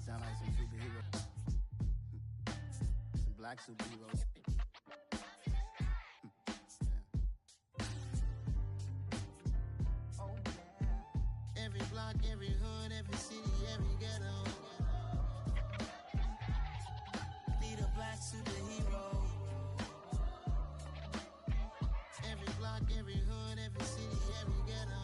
Sound like some superheroes. Some black superheroes. Oh, yeah. Every block, every hood, every city, every ghetto. Need a black superhero. Every block, every hood, every city, every ghetto.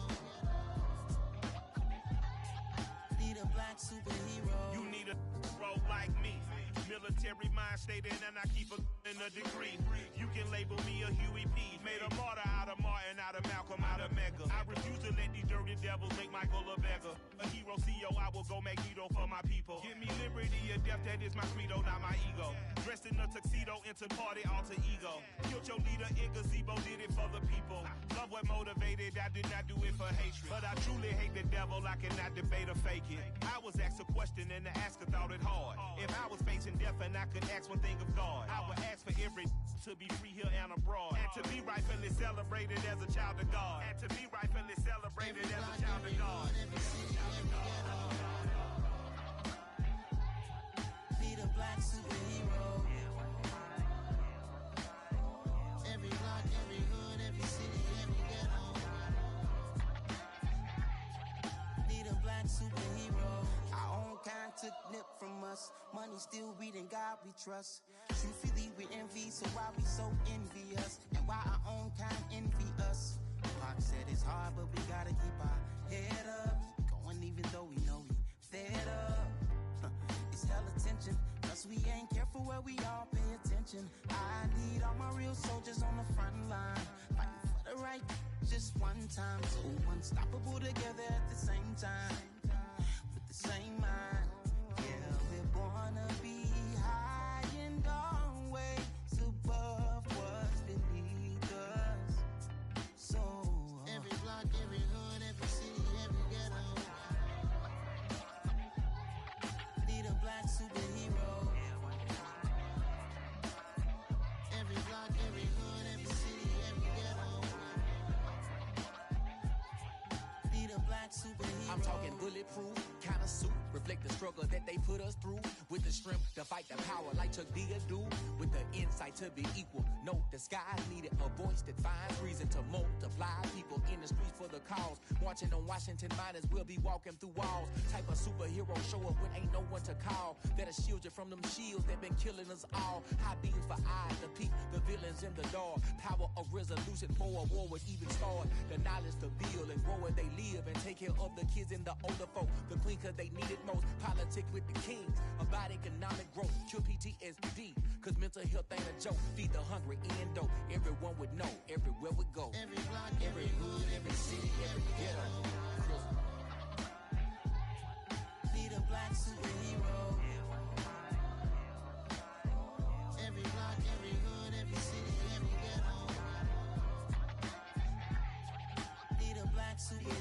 Need a black superhero. You need a hero like me. Military mind stated, and I keep in a degree. You can label me a Huey P. Made a martyr out of Martin, out of Malcolm, out of Mega. I refuse to let these dirty devils make Michael a beggar. A hero CEO, I will go Magneto for my people. Give me liberty or death, that is my credo, not my ego. Dressed in a tuxedo, into party, alter ego. Killed your leader in gazebo, did it for the people. Love what motivated, I did not do it for hatred. But I truly hate the devil, I cannot debate or fake it. I was asked a question and the asker thought it hard. If I was facing death and I could ask one thing of God, I would ask for every to be free here and abroad, and to be rightfully celebrated as a child of God, and to be rightfully celebrated as a child of God. Need a black superhero. Every block, every hood, every city, every ghetto. Need a black superhero. Our own kind took nip from us. Money still reading God we trust. Truthfully we envy, so why we so envious? And why our own kind envy us? Pac said it's hard, but we gotta keep our head up. Going even though we know we fed up. It's hell attention, cause we ain't careful where we all pay attention. I need all my real soldiers on the front line, fighting for the right just one time. So unstoppable together at the same time, with the same mind. Yeah, we're born to be high and always above what's beneath us. So every block, every hood, every city, every ghetto. Need a black superhero. Every block, every hood, every city, every ghetto. Need a black superhero. I'm talking bulletproof kind of suit, reflect the struggle that they put us through, with the strength to fight the power like Chuck D do, with the insight to be equal. Note the skies needed a voice that finds reason to multiply people in the streets for the cause. Marching on Washington, might as well be walking through walls. Type of superhero show up when ain't no one to call, that'll shield you from them shields that been killing us all. High beams for eyes to peek the villains in the dark. Power of resolution for a war would even start. The knowledge to build and grow where they live, and take care of the kids and the older folk. The queen cause they need it most. Politic with the kings about economic growth. Cure PTSD cause mental health ain't a joke. Feed the hungry and dope. Everyone would know everywhere we go. Every block, Every hood, every city, every ghetto. need a black superhero. Every block, every hood, every city, every ghetto. Need a black superhero.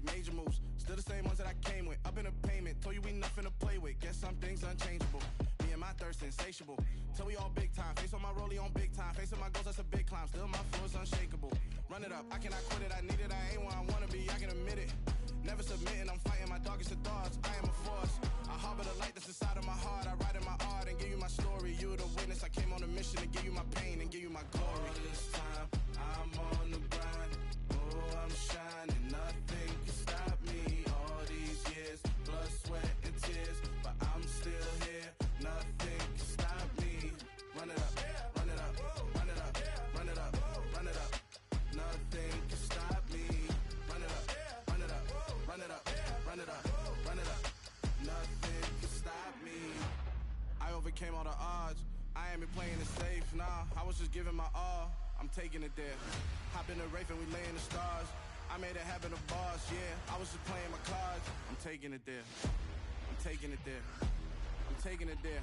make major moves. Still the same ones that I came with. Up in the payment, told you we nothing to play with. Guess some things unchangeable. Me and my thirst insatiable. Till we all big time. Face on my rollie on big time. Facing my goals, that's a big climb. Still my flow is unshakable. Run it up, I cannot quit it. I need it, I ain't where I wanna be, I can admit it. Never submitting, I'm fighting my darkest of thoughts. I am a force. I harbor the light that's inside of my heart. I write in my art and give you my story. You the witness, I came on a mission to give you my pain and give you my glory. All this time, I'm on the grind. Oh, I'm shining, nothing can stop me. All these years, blood, sweat, and tears, but I'm still here. Nothing can stop me. Run it up, run it up, run it up, run it up, run it up. Nothing can stop me. Run it up, run it up, run it up, run it up, run it up. Nothing can stop me. I overcame all the odds. I ain't been playing it safe, nah. I was just giving my all. I'm taking it there. Hop in the Wraith and we lay in the stars. I made it happen, the boss, yeah. I was just playing my cards. I'm taking it there. I'm taking it there. I'm taking it there.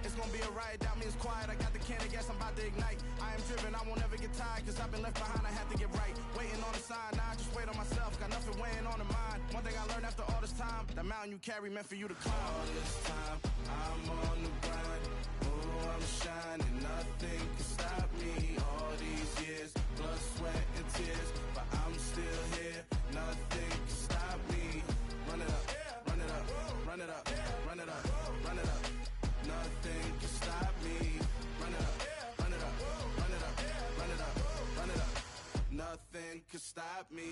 It's gonna be a riot, doubt me it's quiet. I got the can of gas, I'm about to ignite. I am driven, I won't ever get tired, cause I've been left behind, I have to get right. Waiting on the sign, now I just wait on myself, got nothing weighing on the mind. One thing I learned after all this time, the mountain you carry meant for you to climb. All this time, I'm on the grind. Oh, I'm shining, nothing can stop me. All these years, blood, sweat, and tears, but I'm still here. Nothing can stop me. Run it up, run it up, run it up, run it up, run it up. Nothing can stop me. Run it up, run it up, run it up, run it up, run it up. Nothing can stop me.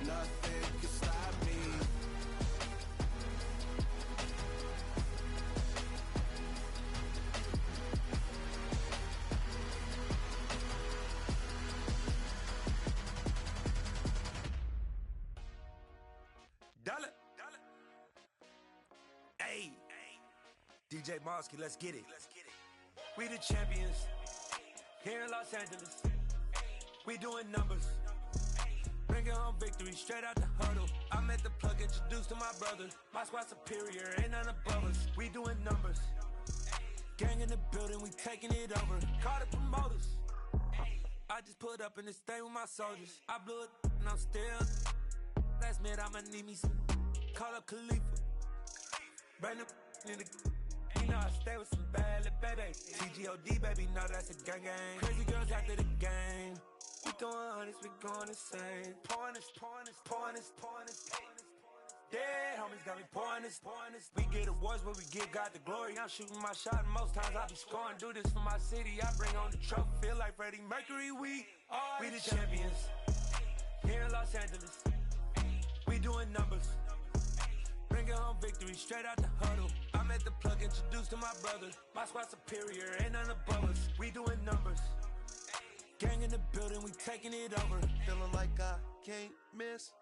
Nothing can stop me. Dollar. Hey, DJ Mosky, let's get it. We the champions here in Los Angeles. We doing numbers. Bringing home victory straight out the huddle. I'm at the plug, introduced to my brother. My squad superior, ain't none above us. We doing numbers. Gang in the building, we taking it over. Call the promoters. I just put up in this thing with my soldiers. I blew it and I'm still. Last minute I'ma need me some. Call up Khalifa. Brand new in the. You know I stay with some bad little baby. TGOD baby, know that's a gang gang. Crazy girls after the game. We doing hundreds, we going insane. Pouring this. Dead homies got me pouring this. We get awards where we give God the glory. I'm shooting my shot and most times I be scoring. Do this for my city, I bring on the trophy. Feel like Freddie Mercury, we the champions here in Los Angeles. We doing numbers. Bringing home victory straight out the huddle. I'm at the plug, introduced to my brother. My squad superior, ain't none above us. We doing numbers. Gang in the building, we taking it over. Feeling like I can't miss.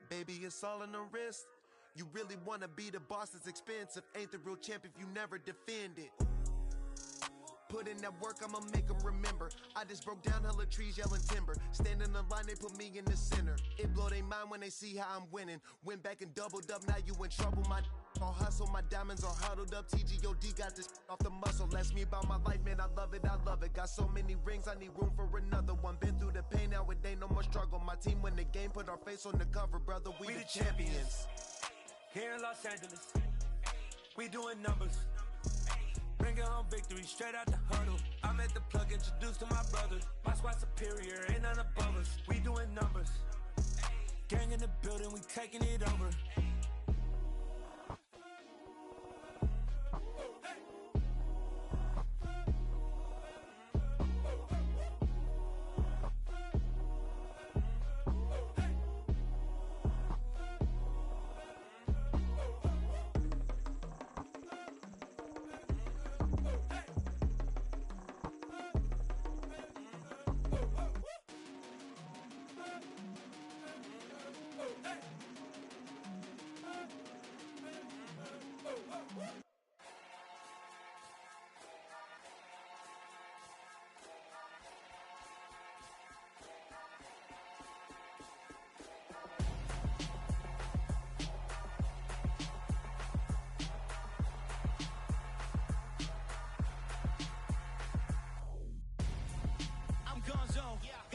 Baby, it's all in the wrist. You really wanna be the boss, it's expensive. Ain't the real champ if you never defend it. Put in that work, I'ma make them remember. I just broke down hella trees, yelling timber. Stand in the line, they put me in the center. It blow they mind when they see how I'm winning. Went back and doubled up, now you in trouble. My all hustle, my diamonds are huddled up. TGOD got this off the muscle. Ask me about my life, man, I love it. Got so many rings, I need room for another one. Been through the pain, now it ain't no more struggle. My team win the game, put our face on the cover, brother. We the champions. Here in Los Angeles, we doing numbers. Bringing home victory straight out the huddle. I'm at the plug, introduced to my brother. My squad superior, ain't none above us. We doing numbers. Gang in the building, we taking it over.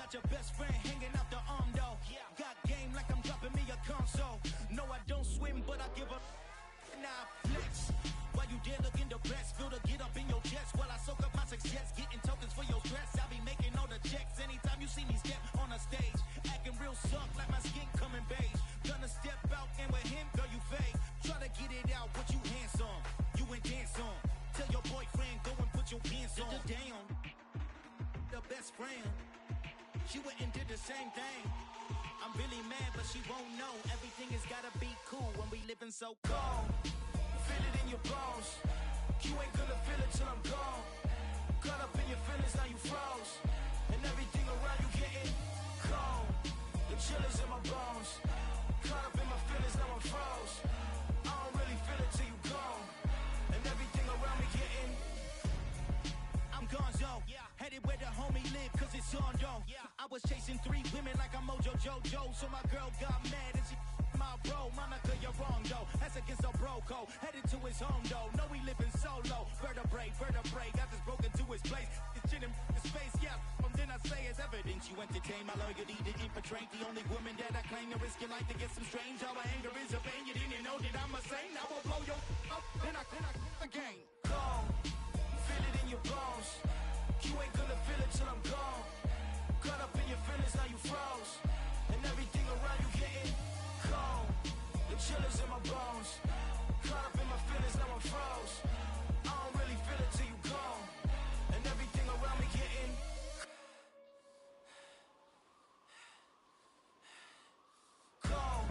got your best friend hanging out the arm though. Got game like I'm dropping me a console. No, I don't swim, but I give a now flex. While you there looking the best, feel to get up in your chest while I soak up my success, getting tokens for your stress. I'll be making all the checks anytime you see me step on a stage, acting real suck like my skin coming beige. Gonna step out and with him, girl, you fake. Try to get it out, but you handsome. You ain't dance on. Tell your boyfriend go and put your pants on. Down, the best friend. She went and did the same thing. I'm really mad, but she won't know. Everything has gotta be cool when we living so cold. Feel it in your bones. You ain't gonna feel it till I'm gone. Caught up in your feelings, now you froze. And everything around you getting cold. The chill is in my bones. Caught up in my feelings, now I'm froze. I don't really feel it till you gone. And everything around me getting I'm gonzo. Headed where the homie live, cause it's on though. I was chasing 3 women like I'm Mojo Jojo. So my girl got mad and she my bro. Monica, you're wrong though. That's against a bro code. Headed to his home though. No, he living solo. Vertebrae. Got this broken to his place. It's chin in his face, yeah. Then I say it's evidence you entertain my loyalty to infiltrate. The only woman that I claim to risk your life to get some strange. All my anger is a pain. You didn't know that I'm a saint. I will blow your up. Then I again. Gone. Feel it in your bones. You ain't gonna feel it till I'm gone. Caught up in your feelings, now you froze. And everything around you getting cold. The chill is in my bones. Caught up in my feelings, now I'm froze. I don't really feel it till you gone. And everything around me getting cold.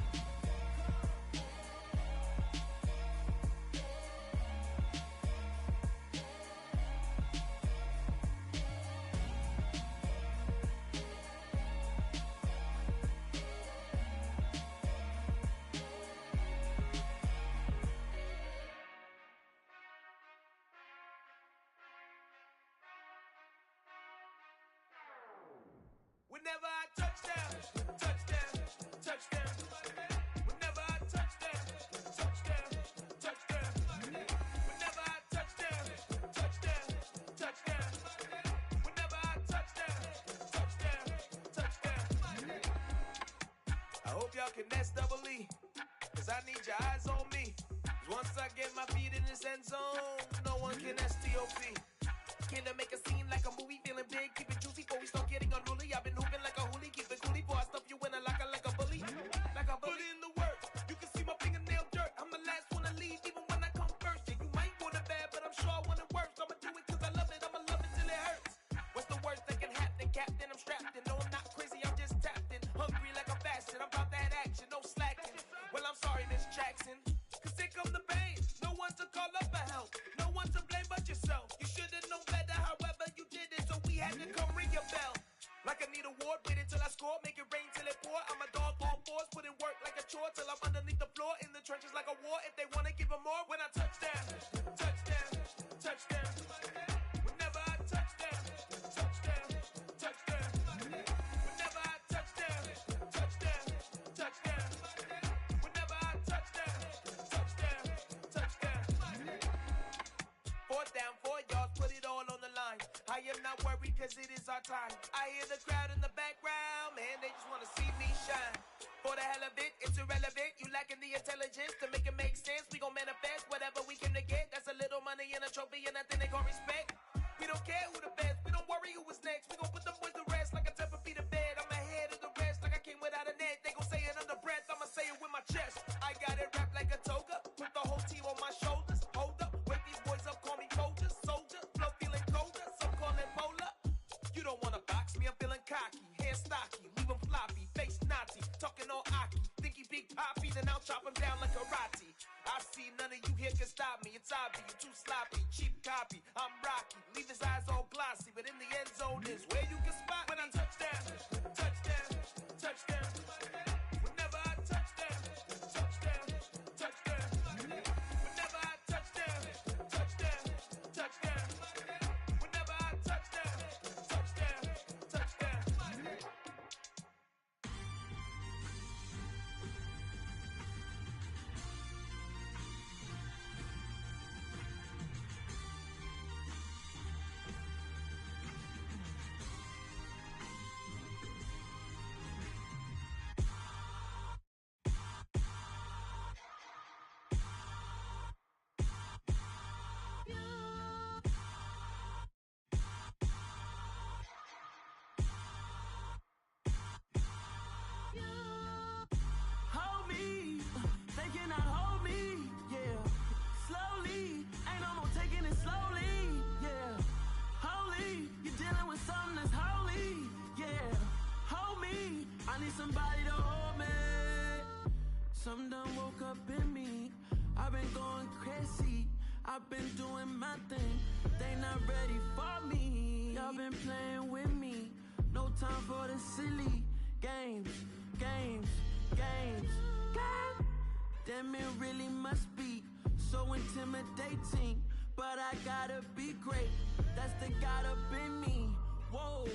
Whenever I touchdown, touchdown, touchdown. Whenever I touchdown, touchdown, touchdown. Whenever I touchdown, touchdown, touchdown. Whenever I touchdown, touchdown, touchdown. I hope y'all can nest double E, cause I need your eyes on me. 'Cause once I get my feet in this end zone, no one can STOP. Can I make a scene like a movie, feeling big, keep it juicy before we start getting unruly. I've been hooping like a hoolie, keep it coolie before I stuff you in a locker like a bully. Like a bully. Put in the work, you can see my fingernail dirt. I'm the last one to leave, even when I come first. Yeah, you might want it bad, but I'm sure I want it worse. I'ma do it cause I love it, I'ma love it till it hurts. What's the worst that can happen, Captain? I'm strapped in, no I'm not crazy, I'm just tapped in. Hungry like I'm fasting, I'm about that action, no slacking. Well, I'm sorry, Miss Jackson, cause here come the pain. No one to call up for help, no one to blame but yourself. You should've known better, however you did it, so we had to come ring your bell. Like I need a ward, wait until I score, make it rain till it pour. I'm a dog on fours, put in work like a chore till I'm underneath the floor, in the trenches like a war. If they wanna give them more, when I touchdown, touchdown, touchdown. Whenever I touchdown, touchdown, touchdown. Whenever I touchdown, touchdown, touchdown. Whenever I touchdown, touchdown, touchdown. 4th down, 4 yards, put it all on the line. I am not worried cause it is our time. I hear the crowd in the background, man, they just wanna see me shine. For the hell of it, it's irrelevant. You lacking the intelligence to make it make sense. We gon' manifest whatever we came to get. That's a little money and a trophy and nothing they gon' respect. We don't care who the best, we don't worry who was next. We gon' put them boys to rest like a 10 feet of bed. I'm ahead of the rest like I came without a net. They gon' say it under breath, I'ma say it with my chest. I got it wrapped like a toga, put the whole team on my shoulders. Hold up, wake these boys up, call me Folger, soldier, flow feeling colder, some call it polar. You don't wanna box me, I'm feeling cocky, hair stocky, leave him floppy, face naughty, talking all aki, think he big poppy, then I'll chop him down like karate. I see none of you here can stop me, it's obvious, you too sloppy, cheap copy, I'm rocky, leave his eyes all glossy, but in the end zone is where you can spot when I touchdown, touchdown, touchdown. Whenever I touchdown, touchdown, touchdown. Whenever I touchdown, touchdown, touchdown. Whenever I touchdown, touchdown, touchdown. dealing with something that's holy, yeah. Hold me, I need somebody to hold me. Something done woke up in me. I've been going crazy. I've been doing my thing. They not ready for me. Y'all been playing with me. No time for the silly games. Damn, it really must be so intimidating. But I gotta be great. That's the God up in me. Whoa,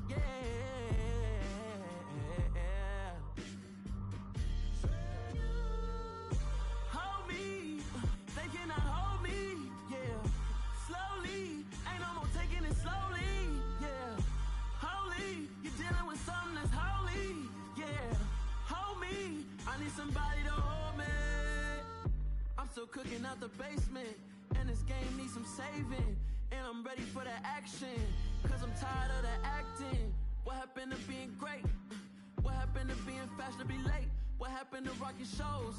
yeah. Hold me, they cannot hold me, yeah. Slowly, ain't no more taking it slowly, yeah. Holy, you're dealing with something that's holy, yeah. Hold me, I need somebody to hold me. I'm still cooking out the basement, and this game needs some saving. And I'm ready for the action, cause I'm tired of the acting. What happened to being great? What happened to being fashionably late? What happened to rocking shows?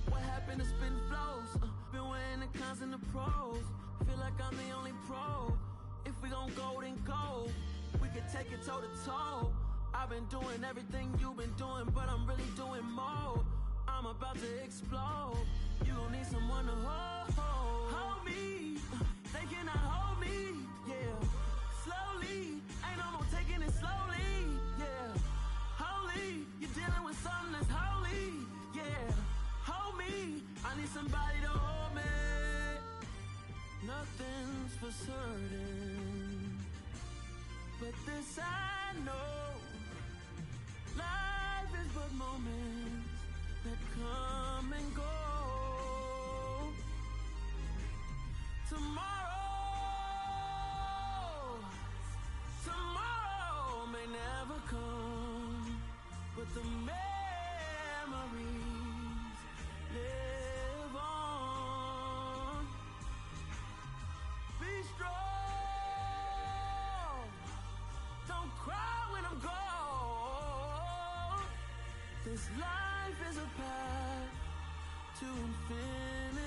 What happened to spin flows? Been weighing the cons and the pros. Feel like I'm the only pro. If we gon' go, then go. We could take it toe to toe. I've been doing everything you've been doing, but I'm really doing more. I'm about to explode. You gon' need someone to hold me. They cannot hold me, yeah. Slowly, ain't no more taking it slowly, yeah. Holy, you're dealing with something that's holy, yeah. Hold me, I need somebody to hold me. Nothing's for certain, but this I know. Life is but moments that come and go. Tomorrow may never come, but the memories live on. Be strong, don't cry when I'm gone. This life is a path to infinity.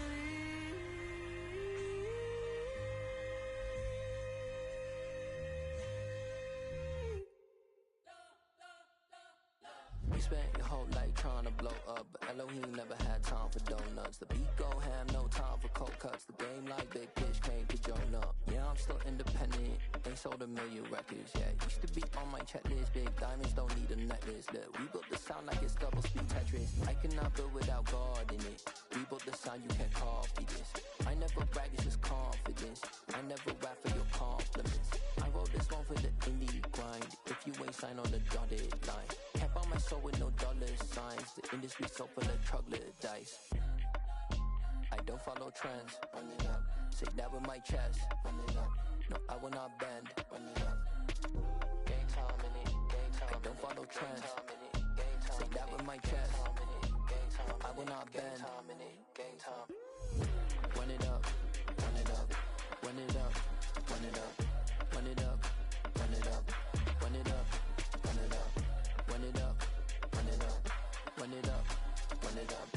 You spent your whole life trying to blow up, but Elohim never had time for donuts. The beat go ham, no time for cold cuts. The game like Big Fish came to join up. Yeah, I'm still independent, ain't sold a million records yet. Used to be on my checklist, big diamonds don't need a necklace. Look, we built the sound like it's double speed Tetris. I cannot build without God in it. We built the sound, you can't copy this. I never brag, it's just confidence. I never rap for your compliments. I wrote this one for the indie grind. If you ain't signed on the dotted line, can't buy my soul with no dollar signs. The industry so full of troglodytes. I don't follow trends. Run it up. Say that with my chest. Run it up. No, I will not bend. Run it up. Game time in it. Game time. I don't follow trends. Say that with my chest. I will not bend. Game time. Run it up. Run it up. Run it up. Run it up. Run it up. Run it up. Run it up. Run it up. Run it up. Run it up. Run it up. Run it up.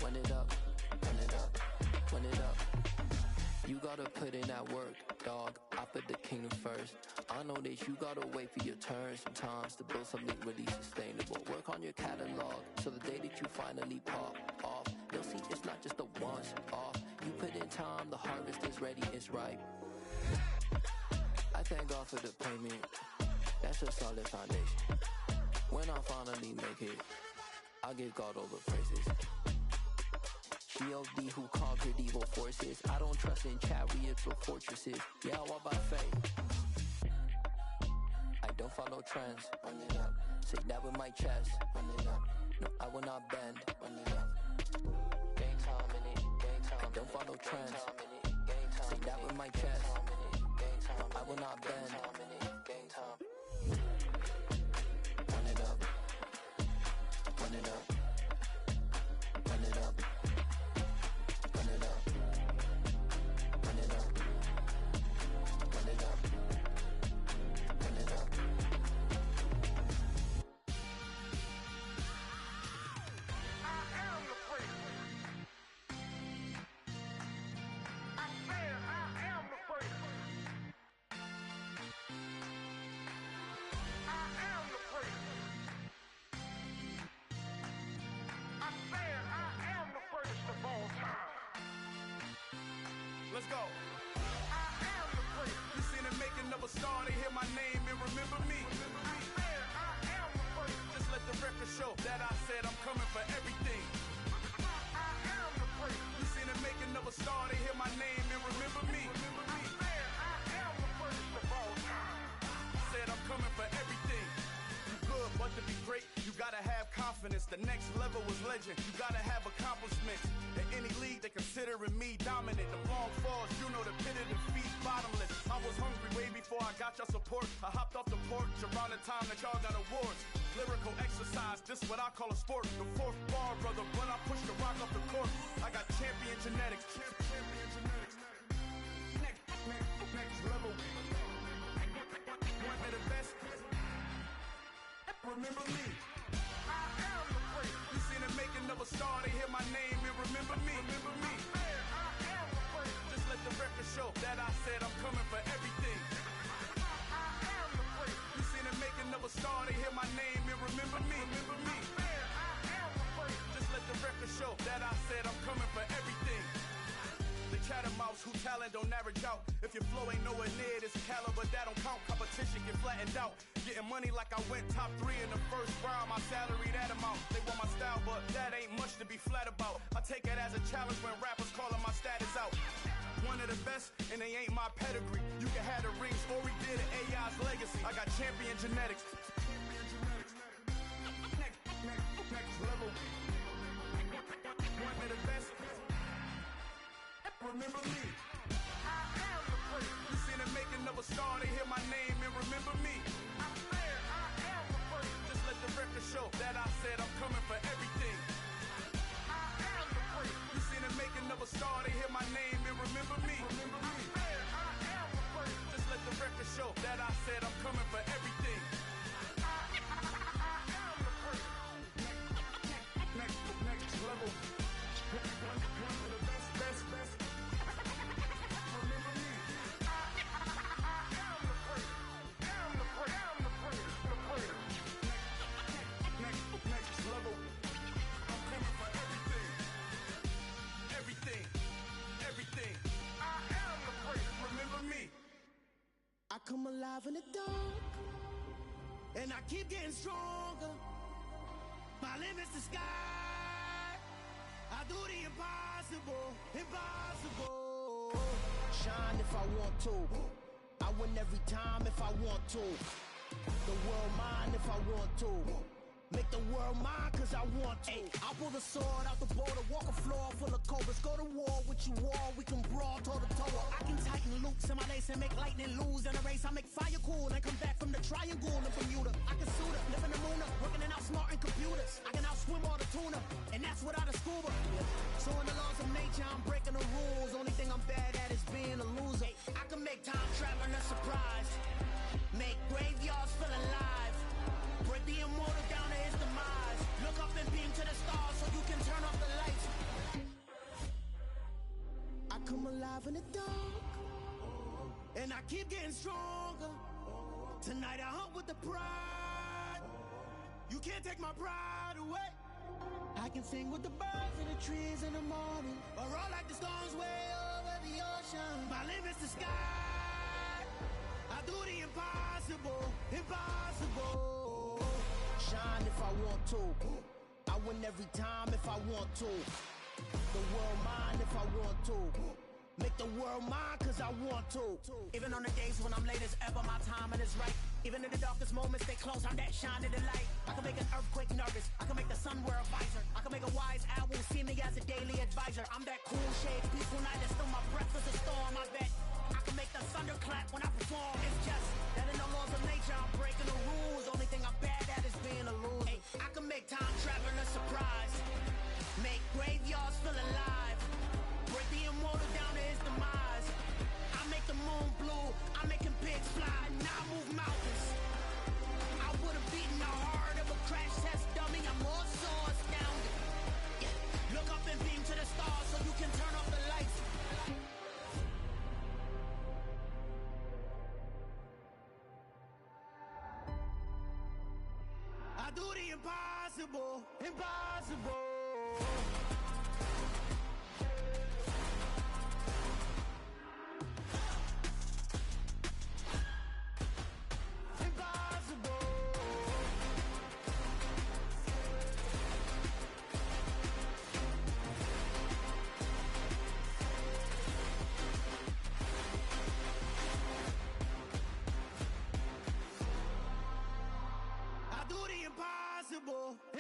Run it up. Run it up. Run it up. You gotta put in that work, dog. I put the kingdom first. I know that you gotta wait for your turn sometimes to build something really sustainable. Work on your catalog so the day that you finally pop off, you'll see it's not just a once off. You put in time, the harvest is ready, it's ripe. I thank God for the payment. That's a solid foundation. When I finally make it, I'll give God all the praises. G.O.D. who conquered evil forces. I don't trust in chariots or fortresses. Yeah, I walk by faith. I don't follow trends. Run it up. Say that with my chest. Run it up. No, I will not bend. Run it up. Game time in it. Game time. I don't follow trends. Say that with my chest. I will not bend. Game time. Run it up. Run it up. Run it up. Run it up. Run it up. Run it up. Run it up. I am the priest. I said I am the priest. Let's go. You seen the making of a star, they hear my name and remember me. Just let the record show that I said I'm coming for everything. You seen the making of a star, they hear my name and remember me. Said I'm coming for everything. You good, but to be great, you gotta have confidence. The next level was legend. You gotta have accomplishments. In any league, they considering me dominant. The long falls, you know the pit of defeat, bottomless. I was hungry way before I got your support. I hopped off the porch around the time that y'all got awards. Lyrical exercise, this what I call a sport. The fourth bar, brother, when I push the rock up the court. I got champion genetics. Champion genetics. Next level. One of the best. Remember me. I am the great. You seen the making of a star, they hear my name and remember me. Remember me. I am the great. Just let the record show that I said I'm coming for everything. I am the great. You seen the making of a star, they hear my name and remember me. Remember me. I am the great. Just let the record show that I said I'm coming for everything. The chattermouths who talent don't average out. If your flow ain't nowhere near this caliber, that don't count. Competition get flattened out. Getting money like I went top 3 in the first round. My salary that amount. They want my style, but that ain't much to be flat about. I take it as a challenge when rappers calling my status out. One of the best, and they ain't my pedigree. You can have the rings, or we did an AI's legacy. I got champion genetics. Next level. One of the best. Remember me. I am the great. You seen the making of a star, they hear my name and remember me. I am the great. Just let the record show that I said I'm coming for everything. I am the great. You seen the making of a star, they hear my name and remember me. Remember me. I am the great. Just let the record show that I said I'm coming for everything. I am the great. Next level. One of the best. I come alive in the dark, and I keep getting stronger. My limit's the sky. I do the impossible, impossible. Shine if I want to. I win every time if I want to. The world mine if I want to. Make the world mine cause I want to. I pull the sword out the border, walk a floor full of cobras. Go to war with you all, we can brawl toe to toe. I can tighten loops in my lace and make lightning lose in a race. I make fire cool and come back from the triangle in Bermuda. I can suit up, live in the moon up, working and outsmarting computers. I can outswim all the tuna, and that's without a scuba. So in the laws of nature, I'm breaking the rules. Only thing I'm bad at is being a loser. I can make time traveling a surprise, make graveyards feel alive. Break the immortal down to his demise. Look up and beam to the stars so you can turn off the lights. I come alive in the dark, and I keep getting stronger. Tonight I hunt with the pride. You can't take my pride away. I can sing with the birds and the trees in the morning, or roll like the storms way over the ocean. My limit's the sky. I do the impossible, impossible. Shine if I want to. I win every time if I want to. The world mine if I want to. Make the world mine cause I want to. Even on the days when I'm late as ever, my timing is right. Even in the darkest moments, stay close, I'm that shining the light. I can make an earthquake nervous, I can make the sun wear a visor. I can make a wise owl see me as a daily advisor. I'm that cool shade, peaceful night, that's still my breath is a storm, I bet. I can make the thunder clap when I perform. It's just that in the laws of nature, I'm breaking the rules. Only thing I'm bad at is being a loser. I can make time traveling a surprise, make graveyards feel alive. Break the immortal down to his demise. I make the moon blue, I'm making pigs fly, now I move mountains. I would've beaten the heart of a crash test dummy, I'm more so astounded. Yeah. Look up and beam to the stars so you can turn off the lights. I do the impossible, impossible.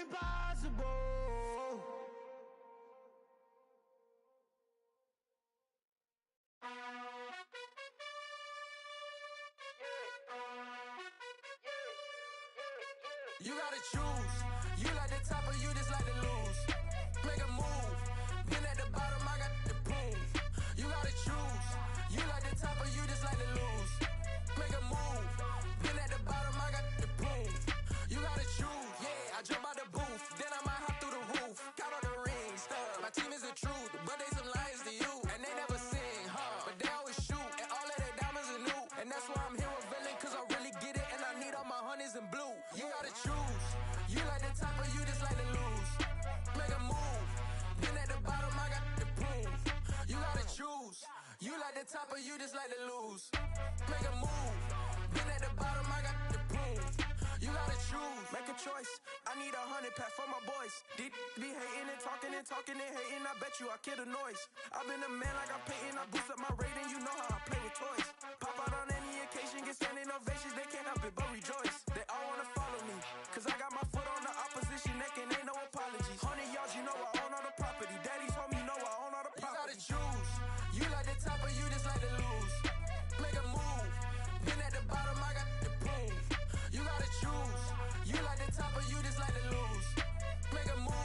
impossible. You gotta choose. You like the top or you just like to lose. Make a move. Been at the bottom, I got the prove. You gotta choose. You like the top or you just like to lose. Make a move. Been at the bottom, I got the prove. You gotta choose. Yeah, I jump out the booth, then I might hop through the roof. Count on the rings, stuff. My team is the truth, but they some liars to you. And they never sing, huh? But they always shoot, and all of their diamonds are new. And that's why I'm here with Villain, cause I really get it, and I need all my honeys in blue. You gotta choose. You like the top or you just like to lose. Make a move. Been at the bottom, I got the proof. You gotta choose. You like the top or you just like to lose. Make a move. Been at the bottom, I got the proof. You gotta choose. Make a choice. I need 100 pack for my boys. Be hating and talking and hating. I bet you I kill the noise. I've been a man like I'm Peyton. I boost up my rating. You know how I play.